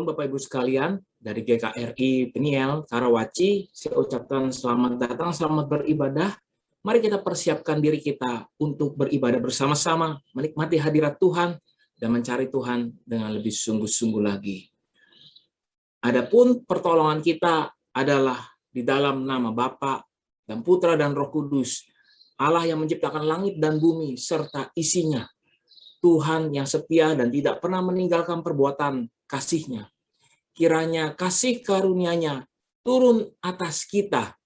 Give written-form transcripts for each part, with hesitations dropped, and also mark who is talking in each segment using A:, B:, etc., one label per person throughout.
A: Shalom Bapak Ibu sekalian, dari GKRI Peniel, Karawaci, saya ucapkan selamat datang, selamat beribadah. Mari kita persiapkan diri kita untuk beribadah bersama-sama, menikmati hadirat Tuhan, dan mencari Tuhan dengan lebih sungguh-sungguh lagi. Adapun pertolongan kita adalah di dalam nama Bapa dan Putra dan Roh Kudus, Allah yang menciptakan langit dan bumi serta isinya. Tuhan yang setia dan tidak pernah meninggalkan perbuatan kasih-Nya. Kiranya kasih karunia-Nya turun atas kita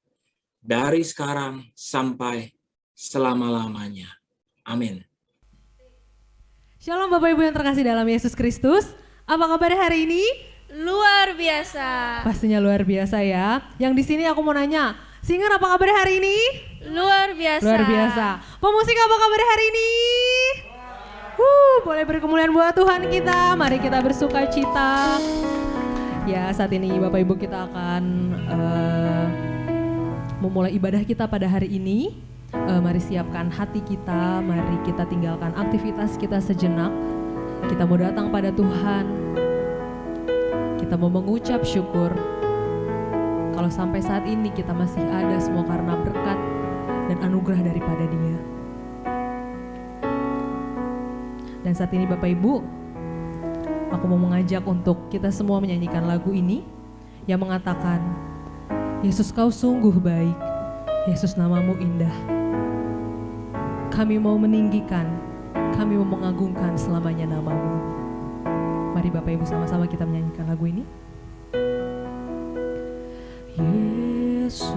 A: dari sekarang sampai selama-lamanya. Amin.
B: Shalom Bapak Ibu yang terkasih dalam Yesus Kristus. Apa kabar hari ini?
C: Luar biasa.
B: Pastinya luar biasa ya. Yang di sini aku mau nanya, singer apa kabar hari ini?
C: Luar biasa.
B: Luar biasa. Pemusik apa kabar hari ini? Boleh beri kemuliaan buat Tuhan kita. Mari kita bersuka cita. Ya, saat ini Bapak Ibu kita akan memulai ibadah kita pada hari ini. Mari siapkan hati kita, mari kita tinggalkan aktivitas kita sejenak. Kita mau datang pada Tuhan. Kita mau mengucap syukur. Kalau sampai saat ini kita masih ada semua karena berkat dan anugerah daripada Dia. Dan saat ini Bapak Ibu, aku mau mengajak untuk kita semua menyanyikan lagu ini yang mengatakan, Yesus kau sungguh baik, Yesus namamu indah. Kami mau meninggikan, kami mau mengagungkan selamanya namamu. Mari Bapak Ibu sama-sama kita menyanyikan lagu ini. Yesus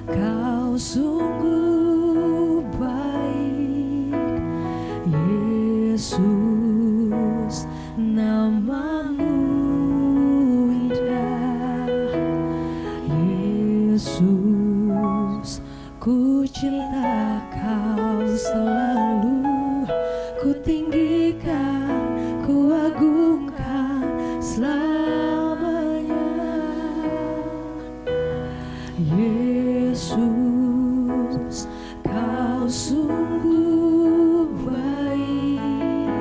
B: kau sungguh baik, Yesus namamu indah, Yesus ku cinta kau selalu, ku tinggikan, ku agungkan selamanya. Yesus kau sungguh baik,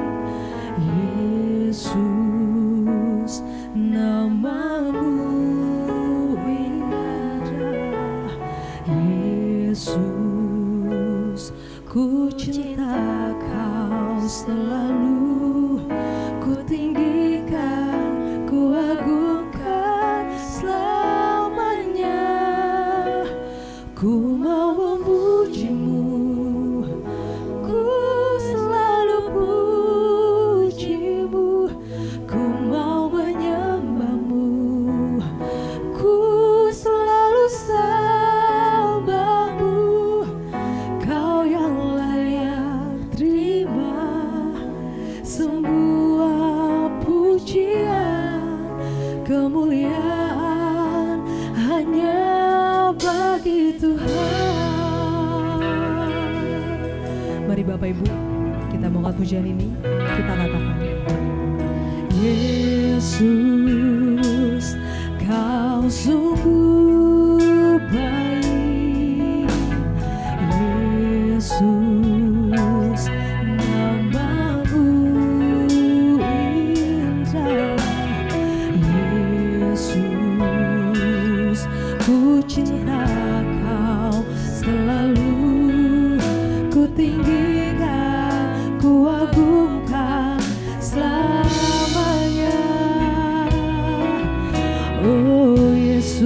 B: Yesus namamu indah, Yesus ku cinta kau selalu, ku tinggikan, ku agungkan selamanya. Ku mau memuji-Mu, ku selalu puji-Mu, ku mau menyembah-Mu, ku selalu sembah-Mu. Kau yang layak terima semua pujian, kemuliaan hanya bagi Tuhan. Mari Bapak Ibu, kita mau angkat pujian ini, kita katakan, Yesus kau sungguh baik, Yesus namamu indah, Yesus ku cinta kau selalu, ku tinggikan, ku agungkan selamanya. Oh Yesus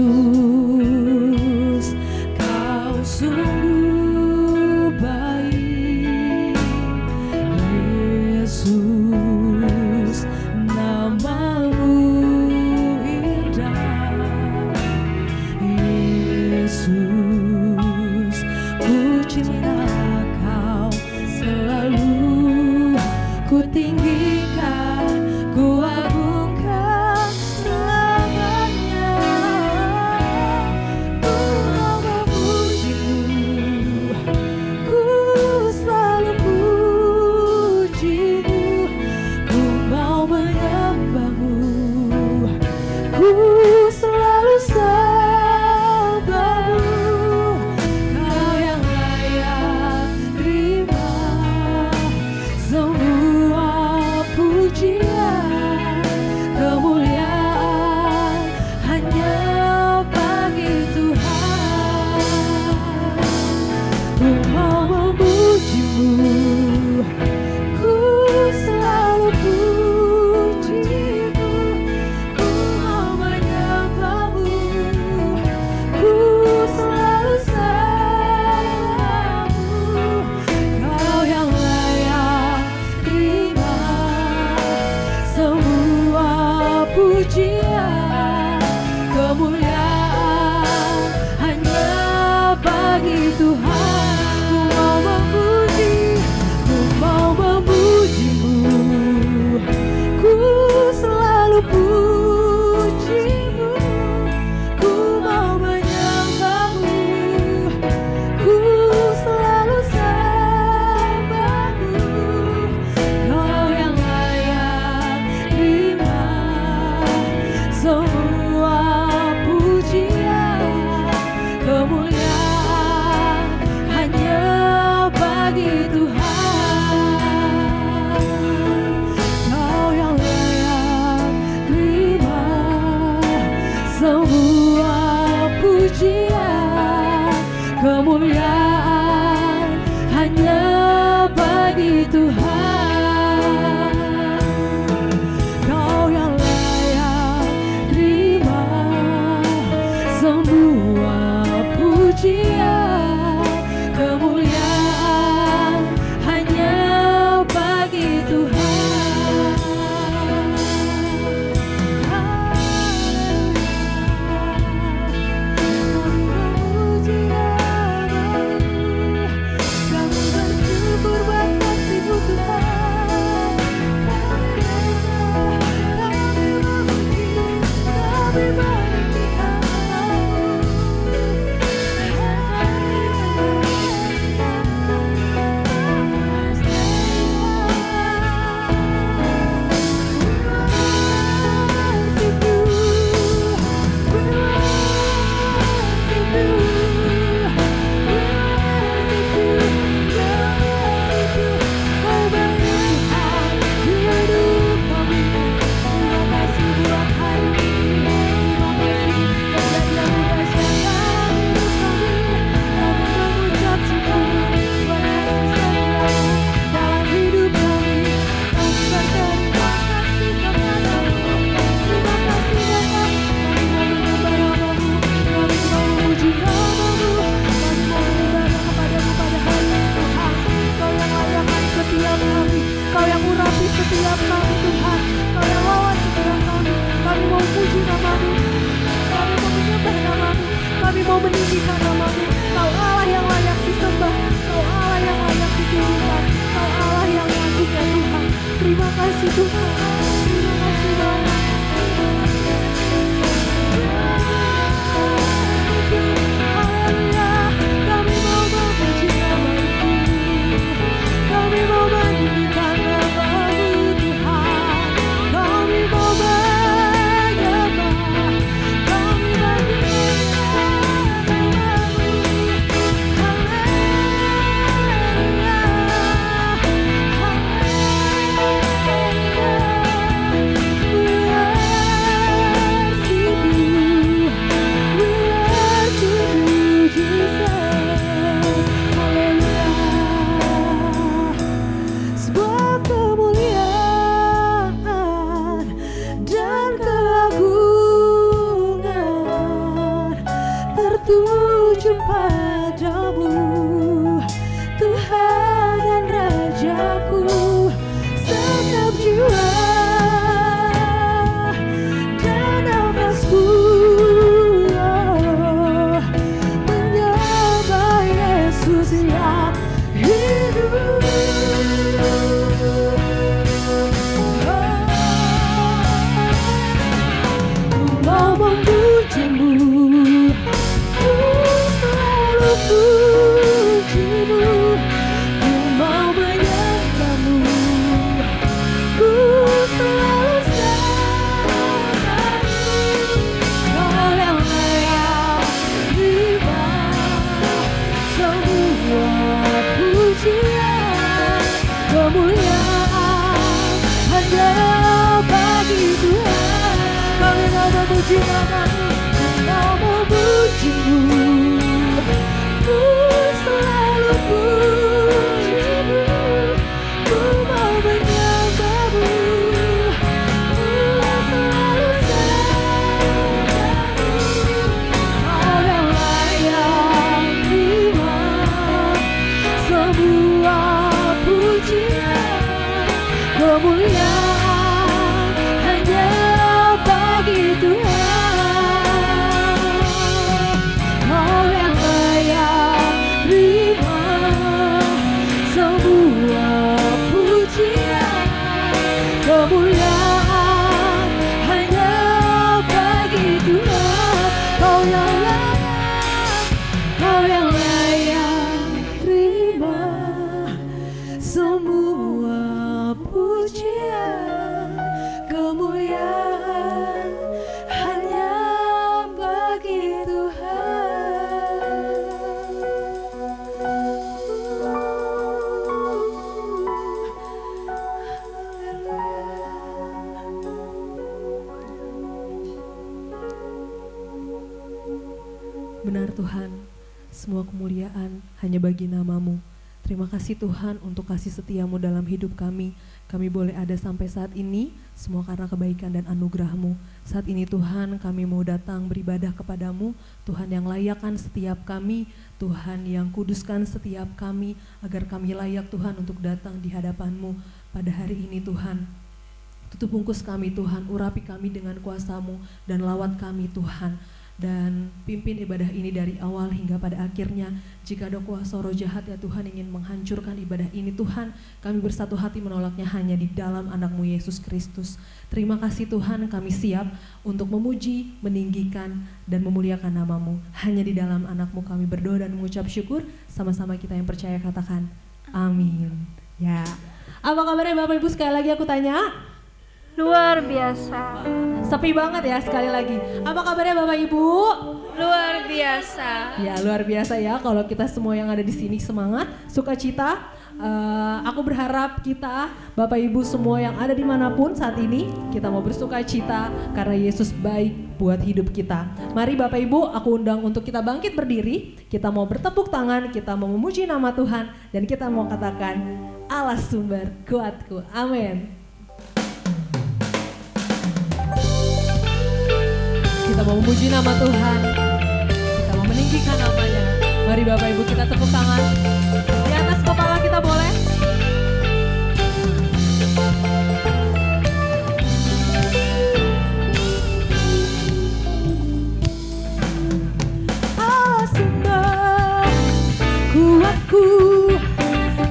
B: Tuhan, ku mau memuji, ku mau memujimu, ku selalu pujimu, ku mau menyembahmu, ku selalu sembahmu. Kau yang layak terima semua pujian, kemuliaan hanya bagi Tuhan. Kau yang layak terima semua pujian, kemuliaan hanya bagi Tuhan. Kau yang layak terima semua pujian, kemuliaan hanya bagi Tuhan. Kami bersyukur buat kasih-Mu Tuhan. Kami memuji, kami meninggikan Kau yang urapi setiap kami Tuhan, Kau yang lawan setiap kami. Kami mau puji nama-Mu, kami mau menyembah nama-Mu, kami mau meninggikan nama-Mu. Kau Allah yang layak disembah, Kau Allah yang layak ditinggikan, Kau Allah yang agung ya Tuhan. Terima kasih Tuhan, terima kasih Bapa. Haleluya, kami mau memuji nama-Mu, kami mau meninggikan nama-Mu Tuhan, kami mau menyembah, kami meninggikan nama-Mu. Haleluya, tertuju padamu, Tuhan dan Rajaku. Segenap jiwa dan nafasku menyembah Yesus yang hidup. Ku mau memujimu, ku selalu pujimu, ku mau menyembahmu, ku selalu sembahmu. Kau yang layak terima semua pujian, kemuliaan hanya bagi Tuhan. Kami mau memuji nama-Mu, mau memujimu, ku selalu pujimu, ku mau menyembahmu, ku selalu sembahmu. Kau yang layak terima semua pujian, kemuliaan hanya bagi Tuhan. Kau yang layak Benar Tuhan, semua kemuliaan hanya bagi nama-Mu. Terima kasih Tuhan untuk kasih setia-Mu dalam hidup kami. Kami boleh ada sampai saat ini, semua karena kebaikan dan anugerah-Mu. Saat ini Tuhan, kami mau datang beribadah kepada-Mu, Tuhan yang layakkan setiap kami, Tuhan yang kuduskan setiap kami, agar kami layak Tuhan untuk datang di hadapan-Mu pada hari ini Tuhan. Tutup bungkus kami Tuhan, urapi kami dengan kuasa-Mu dan lawat kami Tuhan. Dan pimpin ibadah ini dari awal hingga pada akhirnya. Jika ada kuasa roh jahat ya Tuhan ingin menghancurkan ibadah ini Tuhan, kami bersatu hati menolaknya hanya di dalam anak-Mu Yesus Kristus. Terima kasih Tuhan, kami siap untuk memuji, meninggikan, dan memuliakan nama-Mu. Hanya di dalam anak-Mu kami berdoa dan mengucap syukur. Sama-sama kita yang percaya katakan amin. Ya, apa kabarnya Bapak Ibu? Sekali lagi aku tanya.
C: Luar biasa.
B: Sepi banget ya sekali lagi. Apa kabarnya Bapak Ibu?
C: Luar biasa.
B: Ya luar biasa ya kalau kita semua yang ada di sini semangat, sukacita. Aku berharap kita Bapak Ibu semua yang ada dimanapun saat ini kita mau bersukacita karena Yesus baik buat hidup kita. Mari Bapak Ibu aku undang untuk kita bangkit berdiri. Kita mau bertepuk tangan, kita mau memuji nama Tuhan dan kita mau katakan Allah sumber kuatku. Amin. Kita mau memuji nama Tuhan, kita mau meninggikan namanya. Mari Bapak Ibu kita tepuk tangan, di atas kepala kita boleh. Allah sumber kuatku,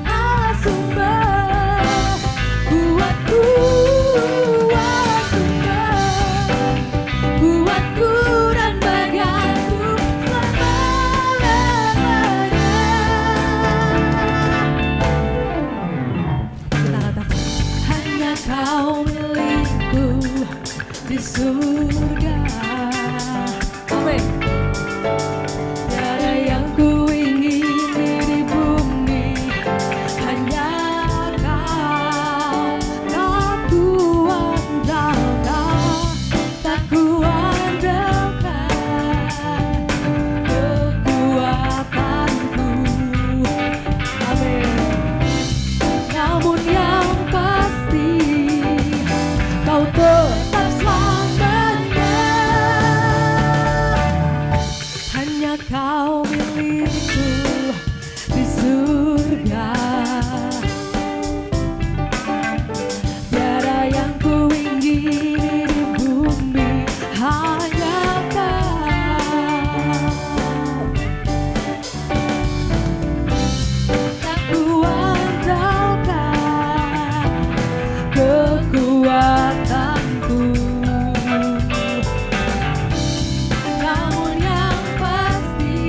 B: Allah sumber kuatku. Kau milikku di surga. Amin. Tiada yang ku ingini di bumi, hanya Kau. Tak ku andalkan, tak ku andalkan kekuatanku. Amin. Namun yang Kau tetap selamanya, hanya Kau milikku di surga. Tiada yang ku ingini di bumi, hanya Kau. Tak ku andalkan kekuatanku, namun yang pasti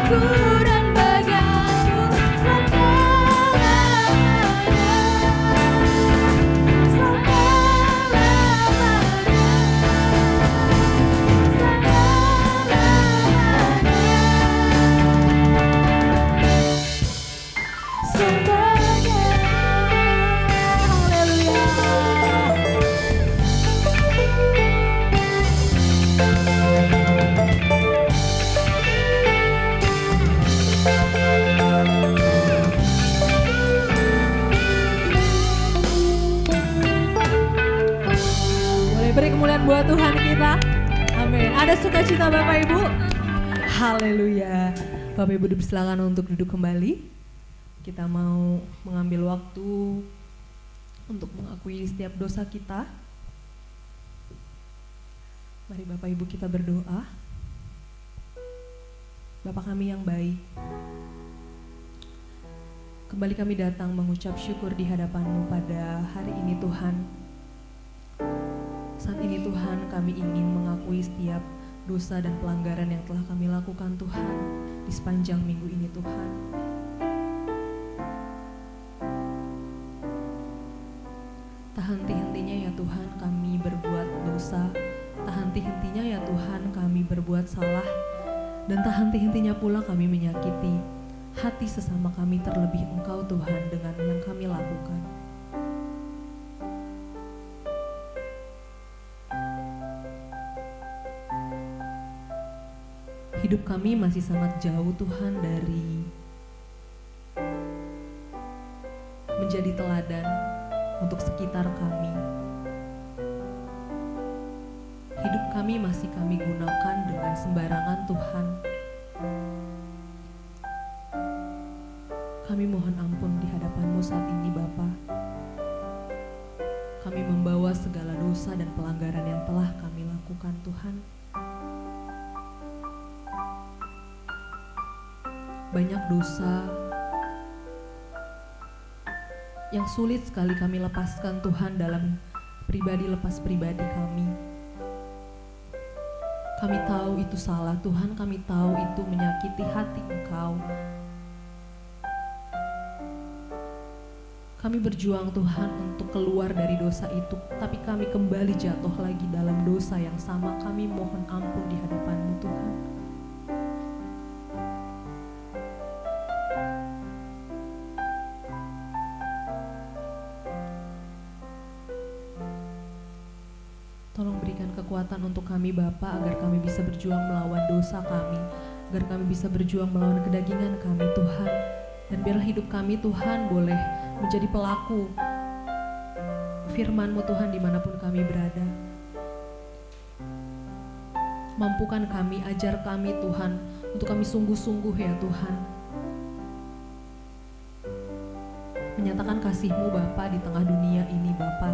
B: dan bagianku selamanya. Haleluya. Boleh beri kemuliaan buat Tuhan kita. Amin. Ada sukacita Bapak Ibu? Haleluya. Bapak Ibu dipersilakan untuk duduk kembali. Kita mau mengambil waktu untuk mengakui setiap dosa kita. Mari Bapak Ibu kita berdoa. Bapa kami yang baik, kembali kami datang mengucap syukur di hadapan-Mu pada hari ini Tuhan. Saat ini Tuhan, kami ingin mengakui setiap dosa dan pelanggaran yang telah kami lakukan Tuhan di sepanjang minggu ini Tuhan. Tak henti-hentinya ya Tuhan kami berbuat dosa, tak henti-hentinya ya Tuhan kami berbuat salah, dan tak henti-hentinya pula kami menyakiti hati sesama kami, terlebih Engkau Tuhan dengan yang kami lakukan. Hidup kami masih sangat jauh Tuhan dari menjadi teladan untuk sekitar kami. Hidup kami masih kami gunakan dengan sembarangan Tuhan. Kami mohon ampun di hadapan-Mu saat ini Bapa. Kami membawa segala dosa dan pelanggaran yang telah kami lakukan Tuhan. Banyak dosa yang sulit sekali kami lepaskan Tuhan dalam pribadi lepas pribadi kami. Kami tahu itu salah Tuhan, kami tahu itu menyakiti hati Engkau. Kami berjuang Tuhan untuk keluar dari dosa itu, tapi kami kembali jatuh lagi dalam dosa yang sama. Kami mohon ampun di hadapan-Mu Tuhan. Tolong berikan kekuatan untuk kami Bapa, agar kami bisa berjuang melawan dosa kami, agar kami bisa berjuang melawan kedagingan kami Tuhan. Dan biarlah hidup kami Tuhan boleh menjadi pelaku firman-Mu Tuhan dimanapun kami berada. Mampukan kami, ajar kami Tuhan, untuk kami sungguh-sungguh ya Tuhan menyatakan kasih-Mu Bapa di tengah dunia ini Bapa,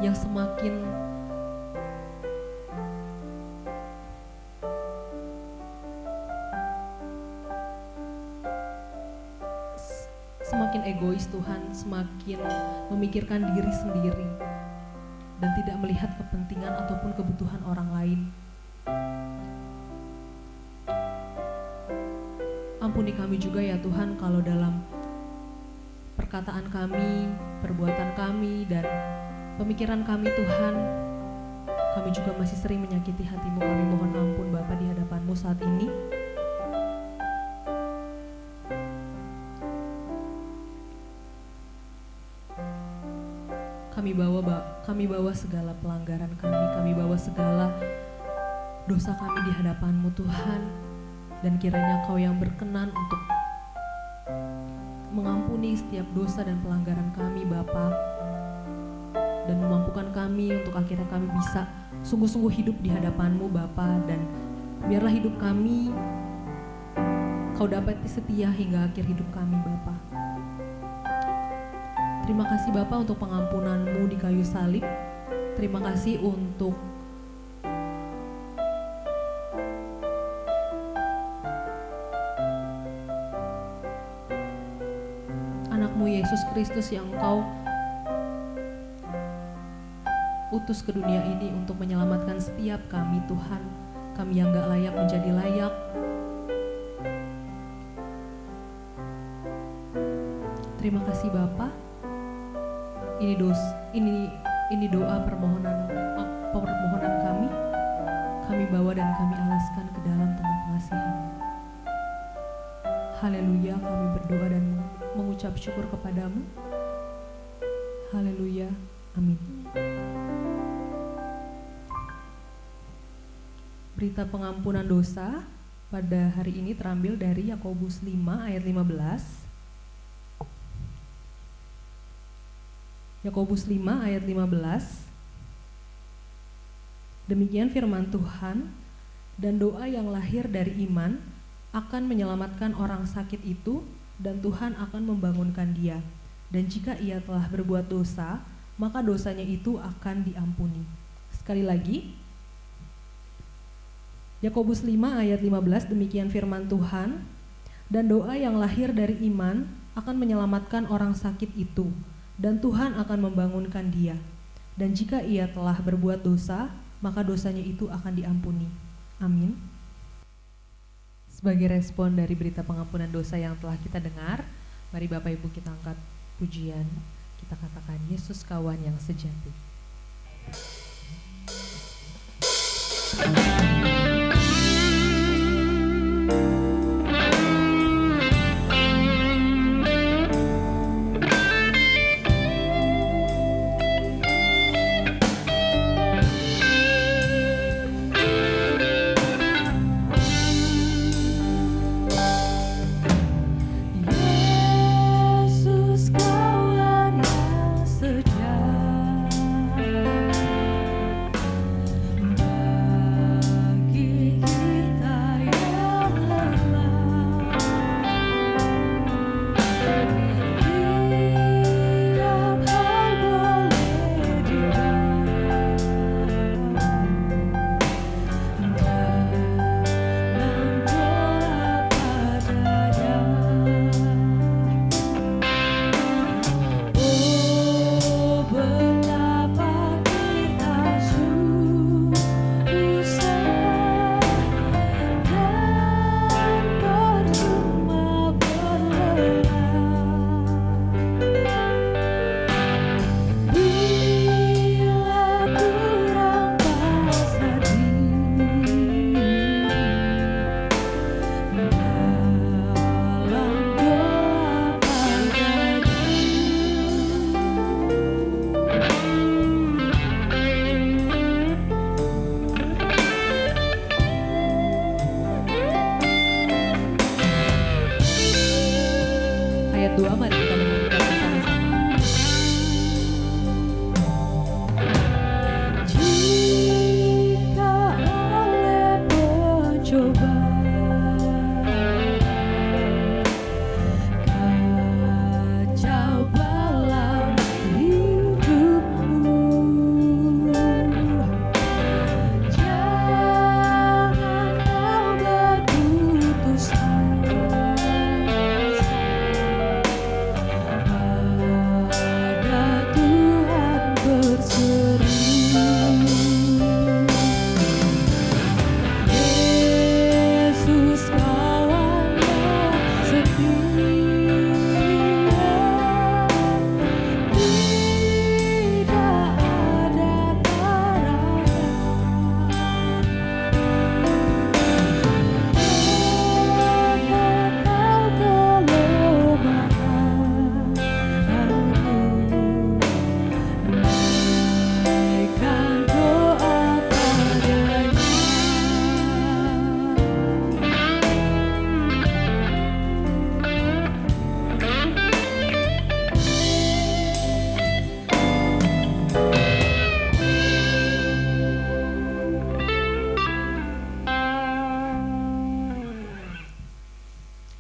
B: yang semakin egois Tuhan, semakin memikirkan diri sendiri dan tidak melihat kepentingan ataupun kebutuhan orang lain. Ampuni kami juga ya Tuhan kalau dalam perkataan kami, perbuatan kami, dan pemikiran kami Tuhan, kami juga masih sering menyakiti hati-Mu. Kami mohon ampun Bapa di hadapan-Mu saat ini. Kami bawa segala pelanggaran kami bawa segala dosa kami di hadapan-Mu Tuhan, dan kiranya Engkau yang berkenan untuk mengampuni setiap dosa dan pelanggaran kami Bapa, dan memampukan kami untuk akhirnya kami bisa sungguh-sungguh hidup di hadapan-Mu Bapa, dan biarlah hidup kami Kau dapati setia hingga akhir hidup kami Bapa. Terima kasih Bapa untuk pengampunan-Mu di kayu salib. Terima kasih untuk anak-Mu Yesus Kristus yang Engkau utus ke dunia ini untuk menyelamatkan setiap kami Tuhan. Kami yang gak layak menjadi layak. Terima kasih Bapa. Ini doa permohonan kami. Kami bawa dan kami alaskan ke dalam tangan pengasihan. Haleluya, kami berdoa dan mengucap syukur kepadamu. Haleluya, amin. Berita pengampunan dosa pada hari ini terambil dari Yakobus 5 ayat 15. Yakobus 5 ayat 15. Demikian firman Tuhan, dan doa yang lahir dari iman akan menyelamatkan orang sakit itu, dan Tuhan akan membangunkan dia. Dan jika ia telah berbuat dosa, maka dosanya itu akan diampuni. Sekali lagi, Yakobus 5 ayat 15, demikian firman Tuhan, dan doa yang lahir dari iman akan menyelamatkan orang sakit itu, dan Tuhan akan membangunkan dia. Dan jika ia telah berbuat dosa, maka dosanya itu akan diampuni. Amin. Sebagai respon dari berita pengampunan dosa yang telah kita dengar, mari Bapak Ibu kita angkat pujian, kita katakan Yesus kawan yang sejati.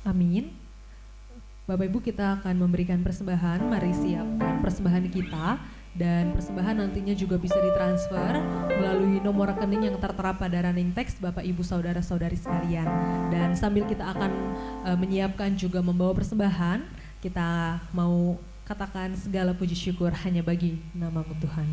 B: Amin. Bapak Ibu, kita akan memberikan persembahan. Mari siapkan persembahan kita, dan persembahan nantinya juga bisa ditransfer melalui nomor rekening yang tertera pada running text Bapak Ibu saudara-saudari sekalian. Dan sambil kita akan menyiapkan juga membawa persembahan, kita mau katakan segala puji syukur hanya bagi nama-Mu Tuhan.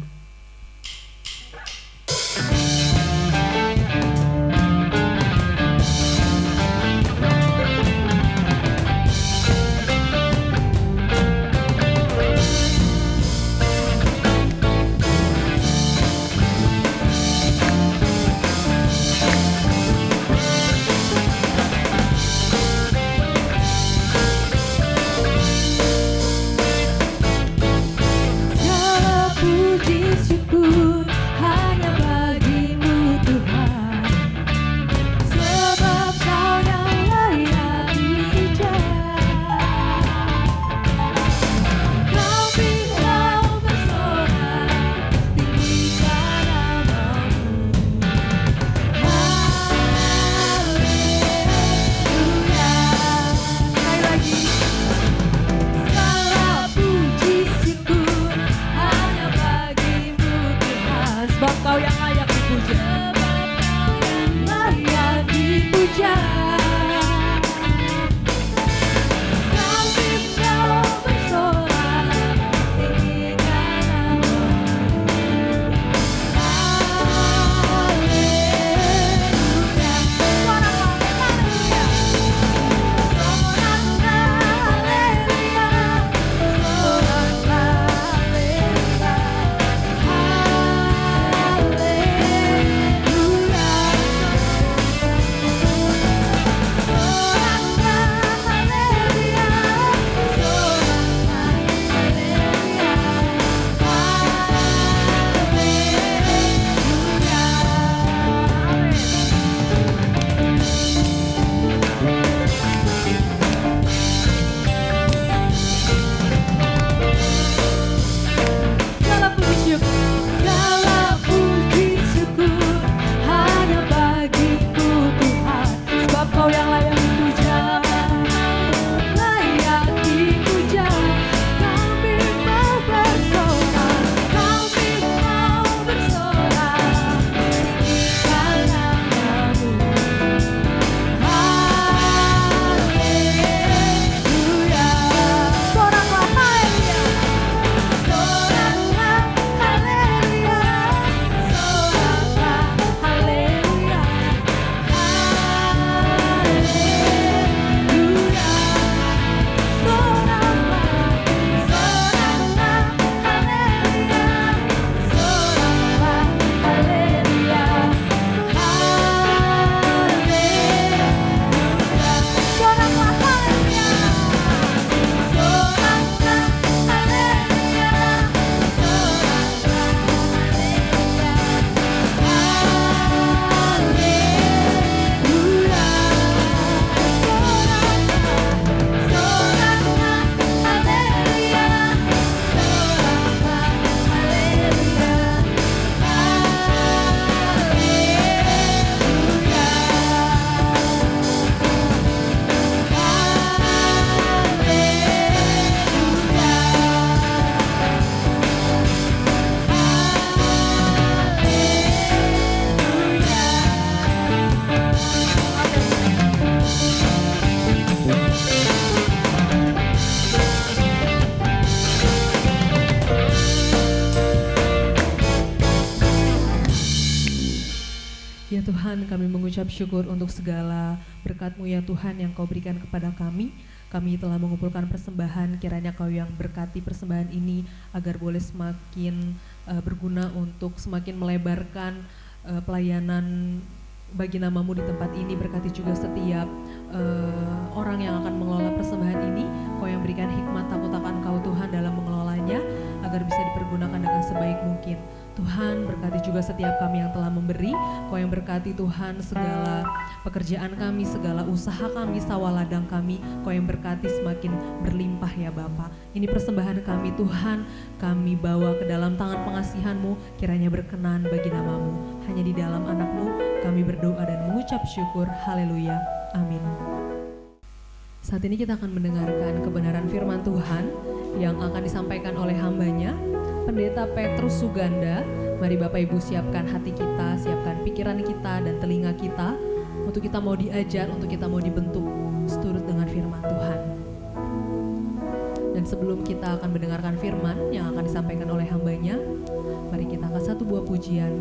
B: Tuhan, kami mengucap syukur untuk segala berkat-Mu ya Tuhan yang Kau berikan kepada kami. Kami telah mengumpulkan persembahan, kiranya Kau yang berkati persembahan ini agar boleh semakin berguna untuk semakin melebarkan pelayanan bagi nama-Mu di tempat ini. Berkati juga setiap orang yang akan mengelola persembahan ini. Kau yang berikan hikmat takut akan Kau Tuhan dalam mengelolanya agar bisa dipergunakan dengan sebaik mungkin. Tuhan, berkati juga setiap kami yang telah memberi. Kau yang berkati Tuhan segala pekerjaan kami, segala usaha kami, sawah ladang kami. Kau yang berkati semakin berlimpah ya Bapa. Ini persembahan kami Tuhan, kami bawa ke dalam tangan pengasihan-Mu, kiranya berkenan bagi nama-Mu. Hanya di dalam anak-Mu kami berdoa dan mengucap syukur. Haleluya. Amin. Saat ini kita akan mendengarkan kebenaran firman Tuhan yang akan disampaikan oleh hambanya, Pendeta Petrus Suganda. Mari Bapak Ibu siapkan hati kita, siapkan pikiran kita dan telinga kita untuk kita mau diajar, untuk kita mau dibentuk seturut dengan firman Tuhan. Dan sebelum kita akan mendengarkan firman yang akan disampaikan oleh hambanya, mari kita angkat satu buah pujian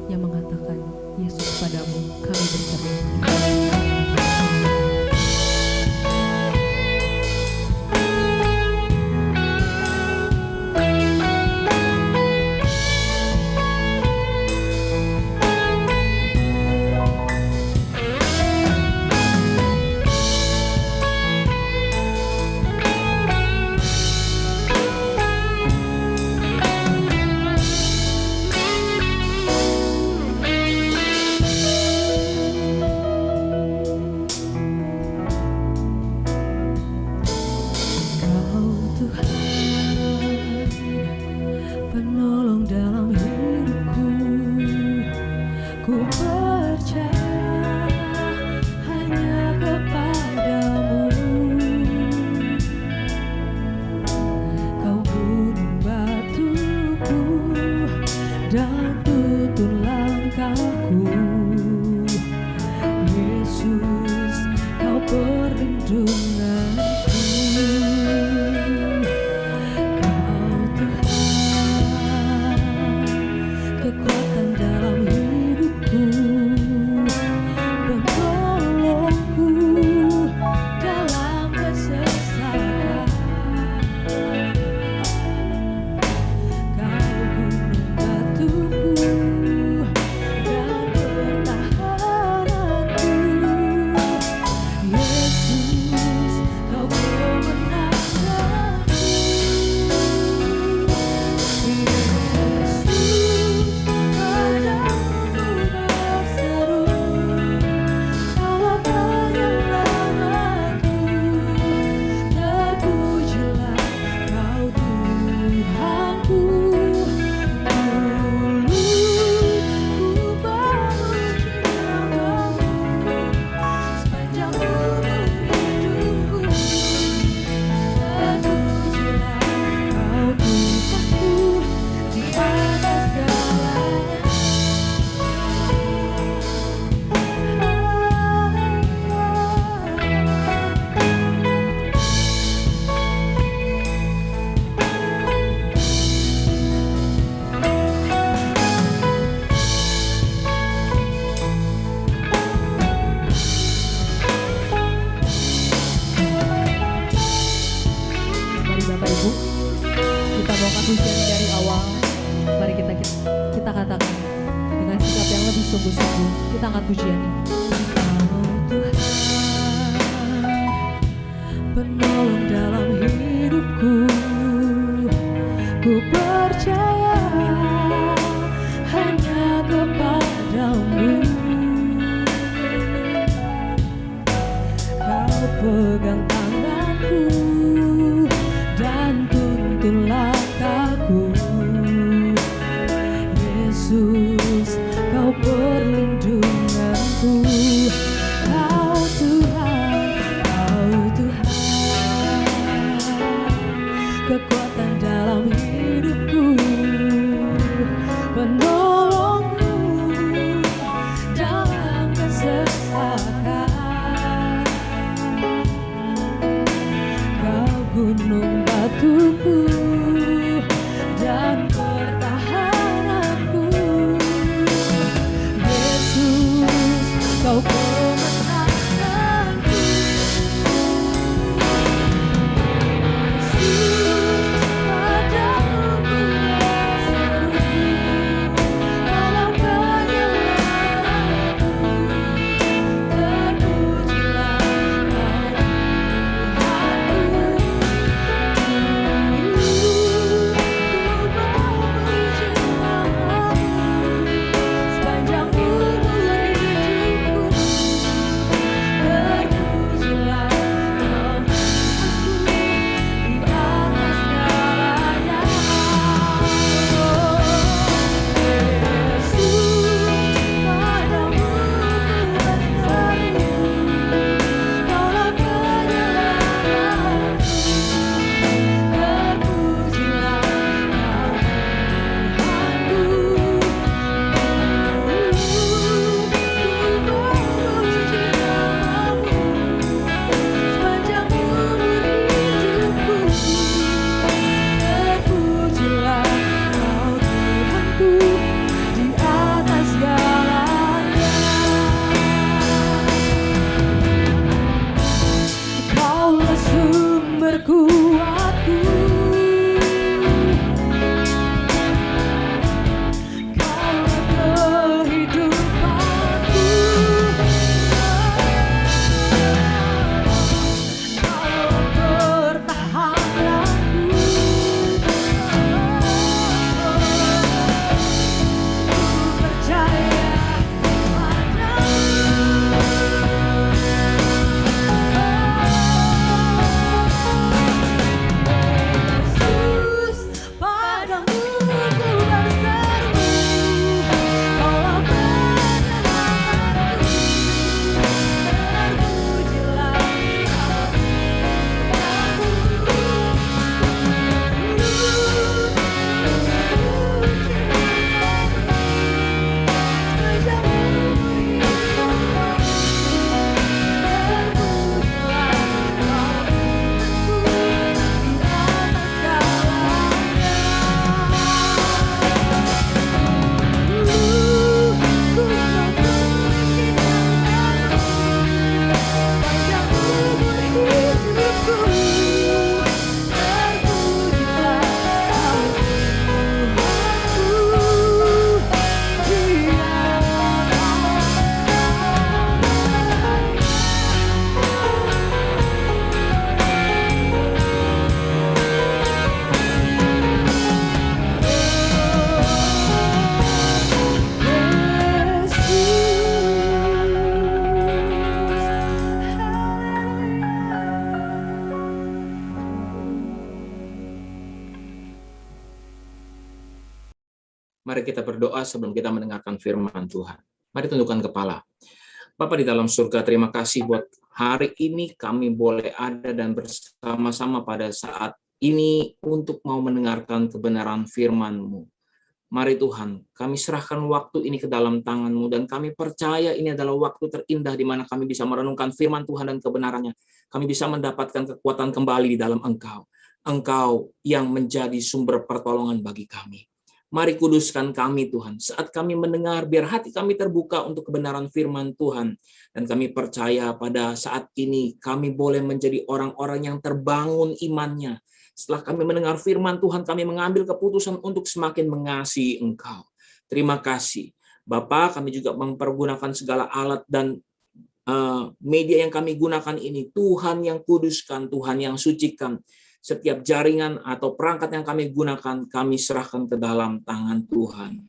B: yang mengatakan, Yesus padamu kami berseru.
A: Mari kita berdoa sebelum kita mendengarkan firman Tuhan. Mari tundukkan kepala. Bapa di dalam surga, terima kasih buat hari ini kami boleh ada dan bersama-sama pada saat ini untuk mau mendengarkan kebenaran firman-Mu. Mari Tuhan, kami serahkan waktu ini ke dalam tangan-Mu dan kami percaya ini adalah waktu terindah di mana kami bisa merenungkan firman Tuhan dan kebenarannya. Kami bisa mendapatkan kekuatan kembali di dalam Engkau. Engkau yang menjadi sumber pertolongan bagi kami. Mari kuduskan kami Tuhan. Saat kami mendengar, biar hati kami terbuka untuk kebenaran firman Tuhan. Dan kami percaya pada saat ini kami boleh menjadi orang-orang yang terbangun imannya. Setelah kami mendengar firman Tuhan, kami mengambil keputusan untuk semakin mengasihi Engkau. Terima kasih. Bapa, kami juga mempergunakan segala alat dan media yang kami gunakan ini. Tuhan yang kuduskan, Tuhan yang sucikan. Setiap jaringan atau perangkat yang kami gunakan, kami serahkan ke dalam tangan Tuhan.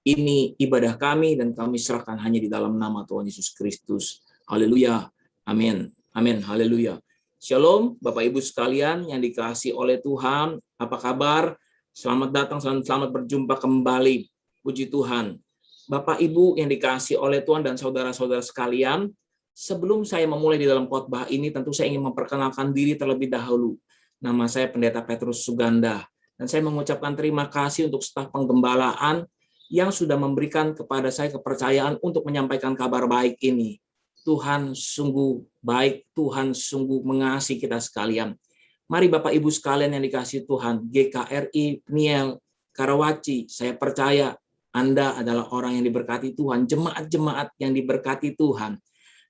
A: Ini ibadah kami dan kami serahkan hanya di dalam nama Tuhan Yesus Kristus. Haleluya. Amin. Amin. Haleluya. Shalom Bapak Ibu sekalian yang dikasihi oleh Tuhan. Apa kabar? Selamat datang, selamat berjumpa kembali. Puji Tuhan. Bapak Ibu yang dikasihi oleh Tuhan dan saudara-saudara sekalian, sebelum saya memulai di dalam khotbah ini, tentu saya ingin memperkenalkan diri terlebih dahulu. Nama saya Pendeta Petrus Suganda, dan saya mengucapkan terima kasih untuk staf penggembalaan yang sudah memberikan kepada saya kepercayaan untuk menyampaikan kabar baik ini. Tuhan sungguh baik, Tuhan sungguh mengasihi kita sekalian. Mari Bapak Ibu sekalian yang dikasihi Tuhan, GKRI Peniel Karawaci, saya percaya Anda adalah orang yang diberkati Tuhan, jemaat-jemaat yang diberkati Tuhan.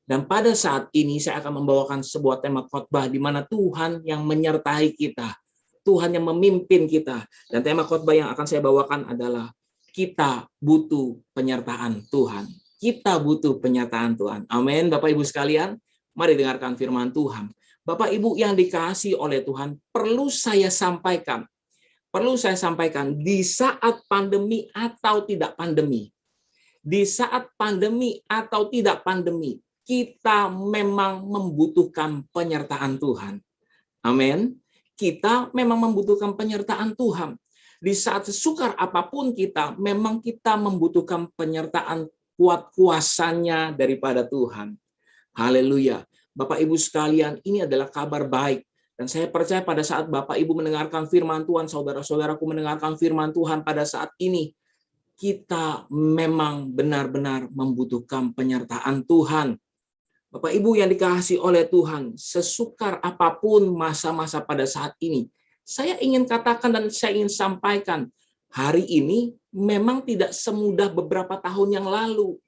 A: Dan pada saat ini saya akan membawakan sebuah tema khotbah di mana Tuhan yang menyertai kita, Tuhan yang memimpin kita. Dan tema khotbah yang akan saya bawakan adalah kita butuh penyertaan Tuhan. Kita butuh penyertaan Tuhan. Amin. Bapak Ibu sekalian, mari dengarkan firman Tuhan. Bapak Ibu yang dikasihi oleh Tuhan, perlu saya sampaikan di saat pandemi atau tidak pandemi. Di saat pandemi atau tidak pandemi, kita memang membutuhkan penyertaan Tuhan. Amin. Kita memang membutuhkan penyertaan Tuhan. Di saat sesukar apapun kita, memang kita membutuhkan penyertaan kuat kuasanya daripada Tuhan. Haleluya. Bapak Ibu sekalian, ini adalah kabar baik. Dan saya percaya pada saat Bapak Ibu mendengarkan firman Tuhan, saudara-saudaraku mendengarkan firman Tuhan pada saat ini, kita memang benar-benar membutuhkan penyertaan Tuhan. Bapak Ibu yang dikasihi oleh Tuhan, sesukar apapun masa-masa pada saat ini, saya ingin katakan dan saya ingin sampaikan, hari ini memang tidak semudah beberapa tahun yang lalu.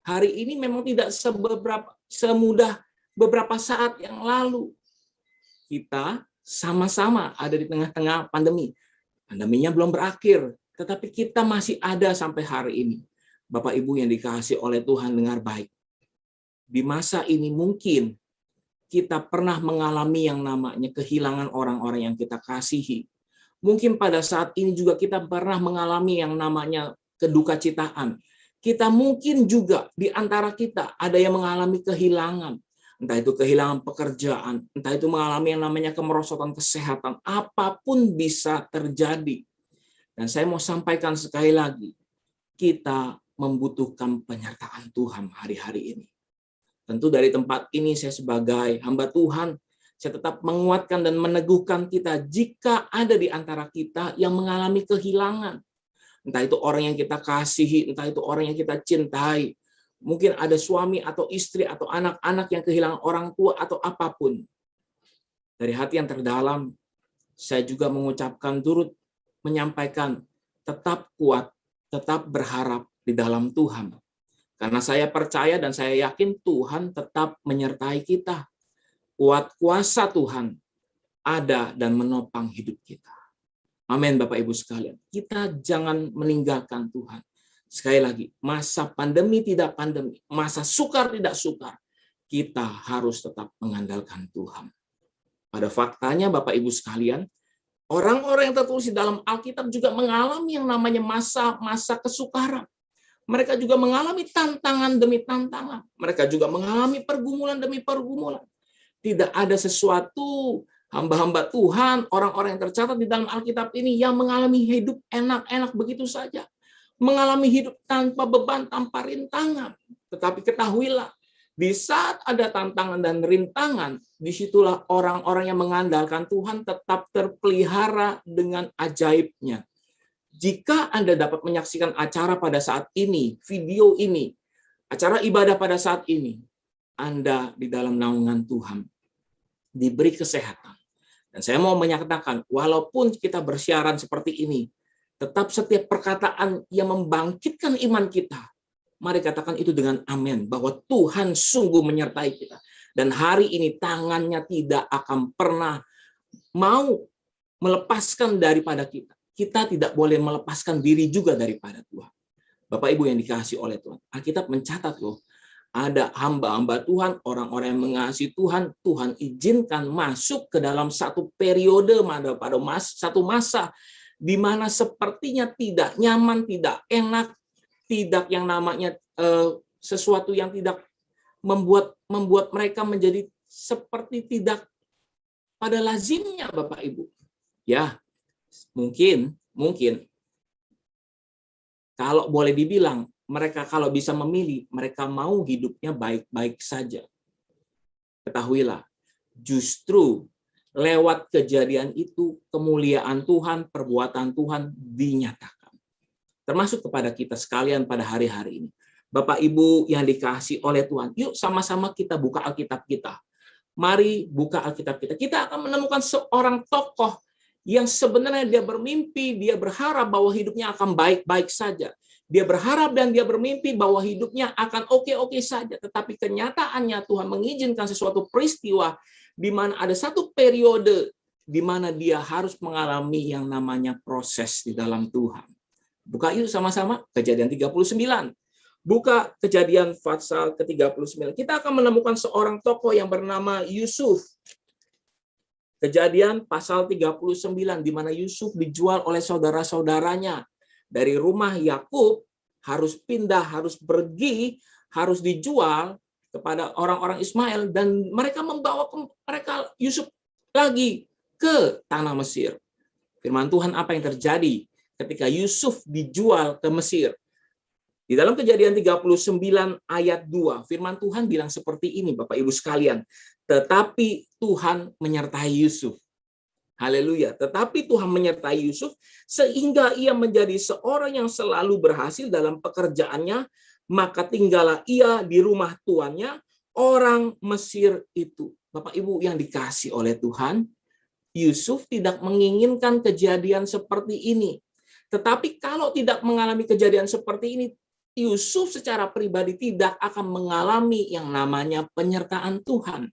A: Hari ini memang tidak semudah beberapa saat yang lalu. Kita sama-sama ada di tengah-tengah pandemi. Pandeminya belum berakhir, tetapi kita masih ada sampai hari ini. Bapak Ibu yang dikasihi oleh Tuhan, dengar baik. Di masa ini mungkin kita pernah mengalami yang namanya kehilangan orang-orang yang kita kasihi. Mungkin pada saat ini juga kita pernah mengalami yang namanya kedukacitaan. Kita mungkin juga di antara kita ada yang mengalami kehilangan. Entah itu kehilangan pekerjaan, entah itu mengalami yang namanya kemerosotan kesehatan. Apapun bisa terjadi. Dan saya mau sampaikan sekali lagi, kita membutuhkan penyertaan Tuhan hari-hari ini. Tentu dari tempat ini saya sebagai hamba Tuhan, saya tetap menguatkan dan meneguhkan kita jika ada di antara kita yang mengalami kehilangan. Entah itu orang yang kita kasihi, entah itu orang yang kita cintai. Mungkin ada suami atau istri atau anak-anak yang kehilangan orang tua atau apapun. Dari hati yang terdalam, saya juga mengucapkan turut menyampaikan tetap kuat, tetap berharap di dalam Tuhan. Karena saya percaya dan saya yakin Tuhan tetap menyertai kita. Kuat kuasa Tuhan ada dan menopang hidup kita. Amin Bapak Ibu sekalian. Kita jangan meninggalkan Tuhan. Sekali lagi, masa pandemi tidak pandemi, masa sukar tidak sukar, kita harus tetap mengandalkan Tuhan. Pada faktanya Bapak Ibu sekalian, orang-orang yang tertulis di dalam Alkitab juga mengalami yang namanya masa kesukaran. Mereka juga mengalami tantangan demi tantangan. Mereka juga mengalami pergumulan demi pergumulan. Tidak ada sesuatu Hamba-hamba Tuhan, orang-orang yang tercatat di dalam Alkitab ini yang mengalami hidup enak-enak begitu saja. Mengalami hidup tanpa beban, tanpa rintangan. Tetapi ketahuilah, di saat ada tantangan dan rintangan, disitulah orang-orang yang mengandalkan Tuhan tetap terpelihara dengan ajaibnya. Jika Anda dapat menyaksikan acara pada saat ini, video ini, acara ibadah pada saat ini, Anda di dalam naungan Tuhan, diberi kesehatan. Dan saya mau menyatakan, walaupun kita bersiaran seperti ini, tetap setiap perkataan yang membangkitkan iman kita, mari katakan itu dengan amin, bahwa Tuhan sungguh menyertai kita. Dan hari ini tangannya tidak akan pernah mau melepaskan daripada kita. Kita tidak boleh melepaskan diri juga daripada Tuhan. Bapak Ibu yang dikasihi oleh Tuhan, Alkitab mencatat loh, ada hamba-hamba Tuhan, orang-orang yang mengasihi Tuhan, Tuhan izinkan masuk ke dalam satu periode, satu masa di mana sepertinya tidak nyaman, tidak enak, tidak yang namanya sesuatu yang tidak membuat mereka menjadi seperti tidak pada lazimnya, Bapak Ibu. Ya, mungkin kalau boleh dibilang, mereka kalau bisa memilih, mereka mau hidupnya baik-baik saja. Ketahuilah, justru lewat kejadian itu, kemuliaan Tuhan, perbuatan Tuhan dinyatakan. Termasuk kepada kita sekalian pada hari-hari ini. Bapak Ibu yang dikasihi oleh Tuhan, yuk sama-sama kita buka Alkitab kita. Mari buka Alkitab kita. Kita akan menemukan seorang tokoh yang sebenarnya dia bermimpi, dia berharap bahwa hidupnya akan baik-baik saja. Dia berharap dan dia bermimpi bahwa hidupnya akan oke-oke saja. Tetapi kenyataannya Tuhan mengizinkan sesuatu peristiwa di mana ada satu periode di mana dia harus mengalami yang namanya proses di dalam Tuhan. Buka yuk sama-sama Kejadian 39. Buka Kejadian pasal ke-39. Kita akan menemukan seorang tokoh yang bernama Yusuf. Kejadian pasal 39 di mana Yusuf dijual oleh saudara-saudaranya. Dari rumah Yakub harus pindah, harus pergi, harus dijual kepada orang-orang Ismail dan mereka membawa mereka Yusuf lagi ke tanah Mesir. Firman Tuhan apa yang terjadi ketika Yusuf dijual ke Mesir? Di dalam Kejadian 39 ayat 2, firman Tuhan bilang seperti ini Bapak Ibu sekalian, tetapi Tuhan menyertai Yusuf. Haleluya. Tetapi Tuhan menyertai Yusuf sehingga ia menjadi seorang yang selalu berhasil dalam pekerjaannya, maka tinggallah ia di rumah tuannya, orang Mesir itu. Bapak Ibu yang dikasihi oleh Tuhan, Yusuf tidak menginginkan kejadian seperti ini. Tetapi kalau tidak mengalami kejadian seperti ini, Yusuf secara pribadi tidak akan mengalami yang namanya penyertaan Tuhan.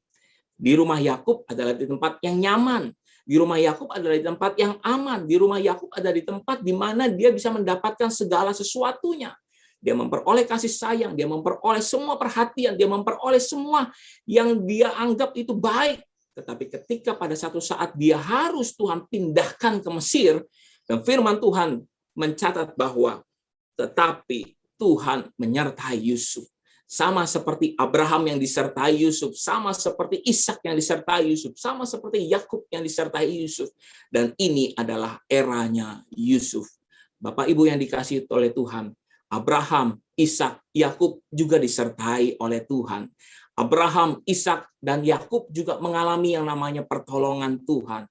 A: Di rumah Yakub adalah di tempat yang nyaman. Di rumah Yakub adalah di tempat yang aman. Di rumah Yakub ada di tempat di mana dia bisa mendapatkan segala sesuatunya. Dia memperoleh kasih sayang, dia memperoleh semua perhatian, dia memperoleh semua yang dia anggap itu baik. Tetapi ketika pada satu saat dia harus Tuhan pindahkan ke Mesir, dan firman Tuhan mencatat bahwa tetapi Tuhan menyertai Yusuf. Sama seperti Abraham yang disertai Yusuf, sama seperti Ishak yang disertai Yusuf, sama seperti Yakub yang disertai Yusuf. Dan ini adalah eranya Yusuf. Bapak Ibu yang dikasihi oleh Tuhan, Abraham, Ishak, Yakub juga disertai oleh Tuhan. Abraham, Ishak, dan Yakub juga mengalami yang namanya pertolongan Tuhan.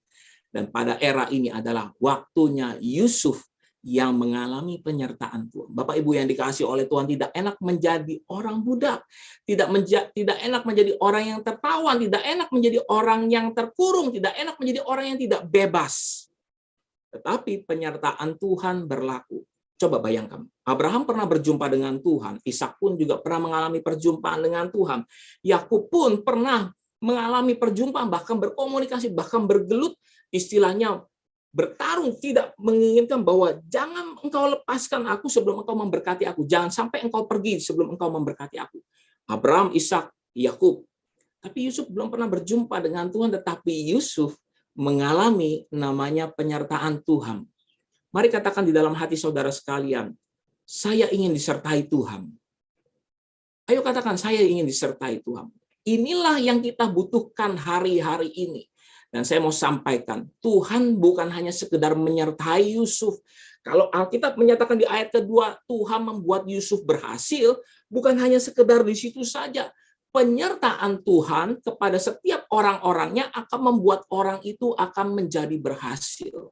A: Dan pada era ini adalah waktunya Yusuf yang mengalami penyertaan Tuhan. Bapak Ibu yang dikasihi oleh Tuhan, tidak enak menjadi orang budak, tidak enak menjadi orang yang tertawan, tidak enak menjadi orang yang terkurung, tidak enak menjadi orang yang tidak bebas. Tetapi penyertaan Tuhan berlaku. Coba bayangkan, Abraham pernah berjumpa dengan Tuhan, Ishak pun juga pernah mengalami perjumpaan dengan Tuhan, Yakub pun pernah mengalami perjumpaan, bahkan berkomunikasi, bahkan bergelut, istilahnya bertarung, tidak menginginkan bahwa jangan engkau lepaskan aku sebelum engkau memberkati aku. Jangan sampai engkau pergi sebelum engkau memberkati aku. Abraham, Ishak, Yakub. Tapi Yusuf belum pernah berjumpa dengan Tuhan, tetapi Yusuf mengalami namanya penyertaan Tuhan. Mari katakan di dalam hati saudara sekalian, saya ingin disertai Tuhan. Ayo katakan, saya ingin disertai Tuhan. Inilah yang kita butuhkan hari-hari ini. Dan saya mau sampaikan, Tuhan bukan hanya sekedar menyertai Yusuf. Kalau Alkitab menyatakan di ayat kedua, Tuhan membuat Yusuf berhasil, bukan hanya sekedar di situ saja. Penyertaan Tuhan kepada setiap orang-orangnya akan membuat orang itu akan menjadi berhasil.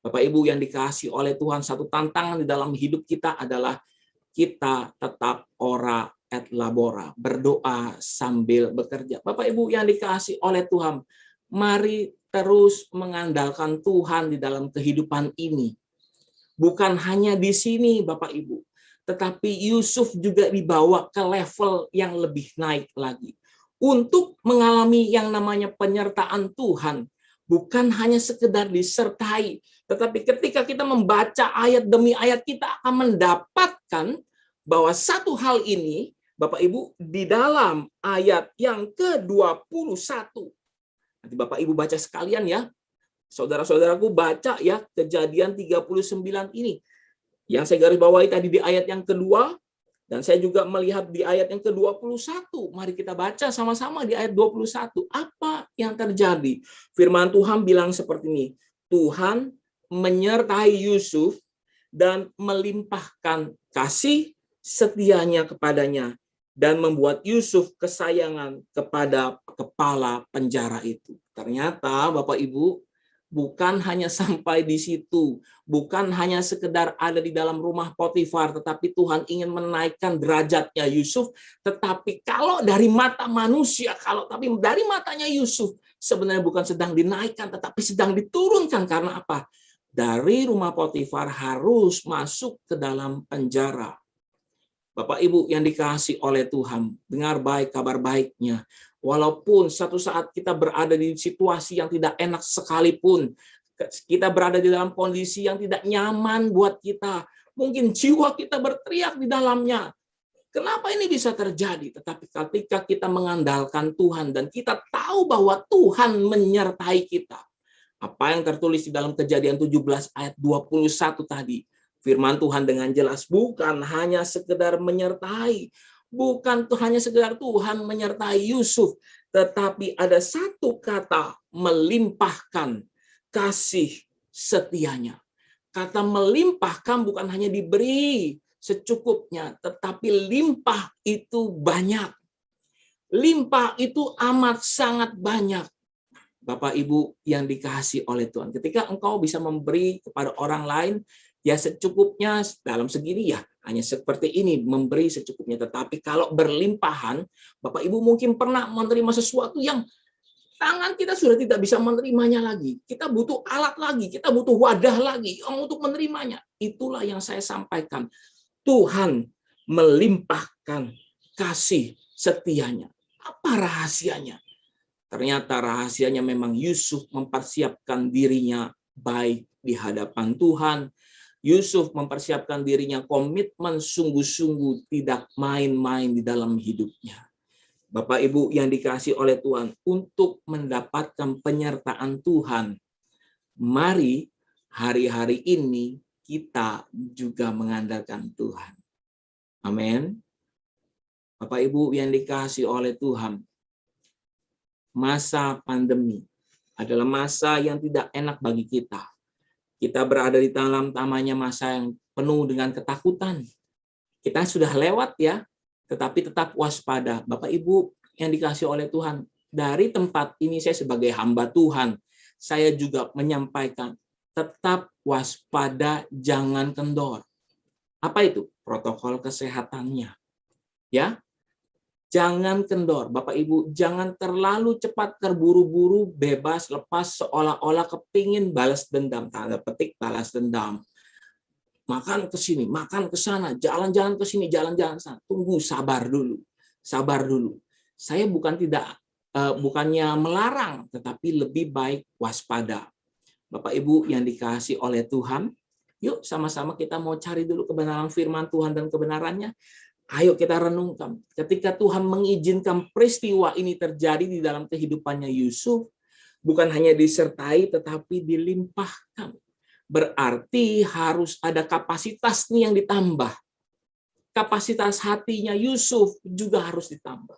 A: Bapak Ibu yang dikasihi oleh Tuhan, satu tantangan di dalam hidup kita adalah kita tetap ora et labora, berdoa sambil bekerja. Bapak Ibu yang dikasihi oleh Tuhan, mari terus mengandalkan Tuhan di dalam kehidupan ini. Bukan hanya di sini Bapak Ibu, tetapi Yusuf juga dibawa ke level yang lebih naik lagi. Untuk mengalami yang namanya penyertaan Tuhan, bukan hanya sekedar disertai, tetapi ketika kita membaca ayat demi ayat, kita akan mendapatkan bahwa satu hal ini, Bapak Ibu, di dalam ayat yang ke-21. Nanti Bapak Ibu baca sekalian ya. Saudara-saudaraku baca ya Kejadian 39 ini. Yang saya garis bawahi tadi di ayat yang kedua, dan saya juga melihat di ayat yang ke-21. Mari kita baca sama-sama di ayat 21. Apa yang terjadi? Firman Tuhan bilang seperti ini. Tuhan menyertai Yusuf dan melimpahkan kasih setianya kepadanya dan membuat Yusuf kesayangan kepada kepala penjara itu. Ternyata Bapak Ibu, bukan hanya sampai di situ, bukan hanya sekedar ada di dalam rumah Potifar, tetapi Tuhan ingin menaikkan derajatnya Yusuf. Tetapi kalau dari mata manusia, tapi dari matanya Yusuf, sebenarnya bukan sedang dinaikkan, tetapi sedang diturunkan. Karena apa? Dari rumah Potifar harus masuk ke dalam penjara. Bapak Ibu yang dikasihi oleh Tuhan, dengar baik kabar baiknya. Walaupun satu saat kita berada di situasi yang tidak enak sekalipun, kita berada di dalam kondisi yang tidak nyaman buat kita, mungkin jiwa kita berteriak di dalamnya. Kenapa ini bisa terjadi? Tetapi ketika kita mengandalkan Tuhan dan kita tahu bahwa Tuhan menyertai kita. Apa yang tertulis di dalam Kejadian 17 ayat 21 tadi. Firman Tuhan dengan jelas bukan hanya sekedar menyertai, bukan hanya sekedar Tuhan menyertai Yusuf, tetapi ada satu kata melimpahkan kasih setianya. Kata melimpahkan bukan hanya diberi secukupnya, tetapi limpah itu banyak. Limpah itu amat sangat banyak. Bapak Ibu yang dikasihi oleh Tuhan, ketika engkau bisa memberi kepada orang lain, ya secukupnya dalam segini ya, hanya seperti ini, memberi secukupnya. Tetapi kalau berlimpahan, Bapak Ibu mungkin pernah menerima sesuatu yang tangan kita sudah tidak bisa menerimanya lagi. Kita butuh alat lagi, kita butuh wadah lagi untuk menerimanya. Itulah yang saya sampaikan. Tuhan melimpahkan kasih setianya. Apa rahasianya? Ternyata rahasianya memang Yusuf mempersiapkan dirinya baik di hadapan Tuhan. Yusuf mempersiapkan dirinya komitmen sungguh-sungguh, tidak main-main di dalam hidupnya. Bapak Ibu yang dikasihi oleh Tuhan, untuk mendapatkan penyertaan Tuhan, mari hari-hari ini kita juga mengandalkan Tuhan. Amin. Bapak Ibu yang dikasihi oleh Tuhan, masa pandemi adalah masa yang tidak enak bagi kita. Kita berada di dalam namanya masa yang penuh dengan ketakutan. Kita sudah lewat ya, tetapi tetap waspada. Bapak Ibu yang dikasihi oleh Tuhan, dari tempat ini saya sebagai hamba Tuhan, saya juga menyampaikan, tetap waspada, jangan kendor. Apa itu? Protokol kesehatannya. Ya, jangan kendor, Bapak Ibu, jangan terlalu cepat terburu-buru, bebas, lepas, seolah-olah kepingin balas dendam, tanda petik balas dendam. Makan ke sini, makan ke sana, jalan-jalan ke sini, jalan-jalan ke sana. Tunggu, sabar dulu. Sabar dulu. Saya bukannya melarang, tetapi lebih baik waspada. Bapak Ibu yang dikasihi oleh Tuhan, yuk sama-sama kita mau cari dulu kebenaran firman Tuhan dan kebenarannya. Ayo kita renungkan. Ketika Tuhan mengizinkan peristiwa ini terjadi di dalam kehidupannya Yusuf, bukan hanya disertai, tetapi dilimpahkan. Berarti harus ada kapasitas nih yang ditambah. Kapasitas hatinya Yusuf juga harus ditambah.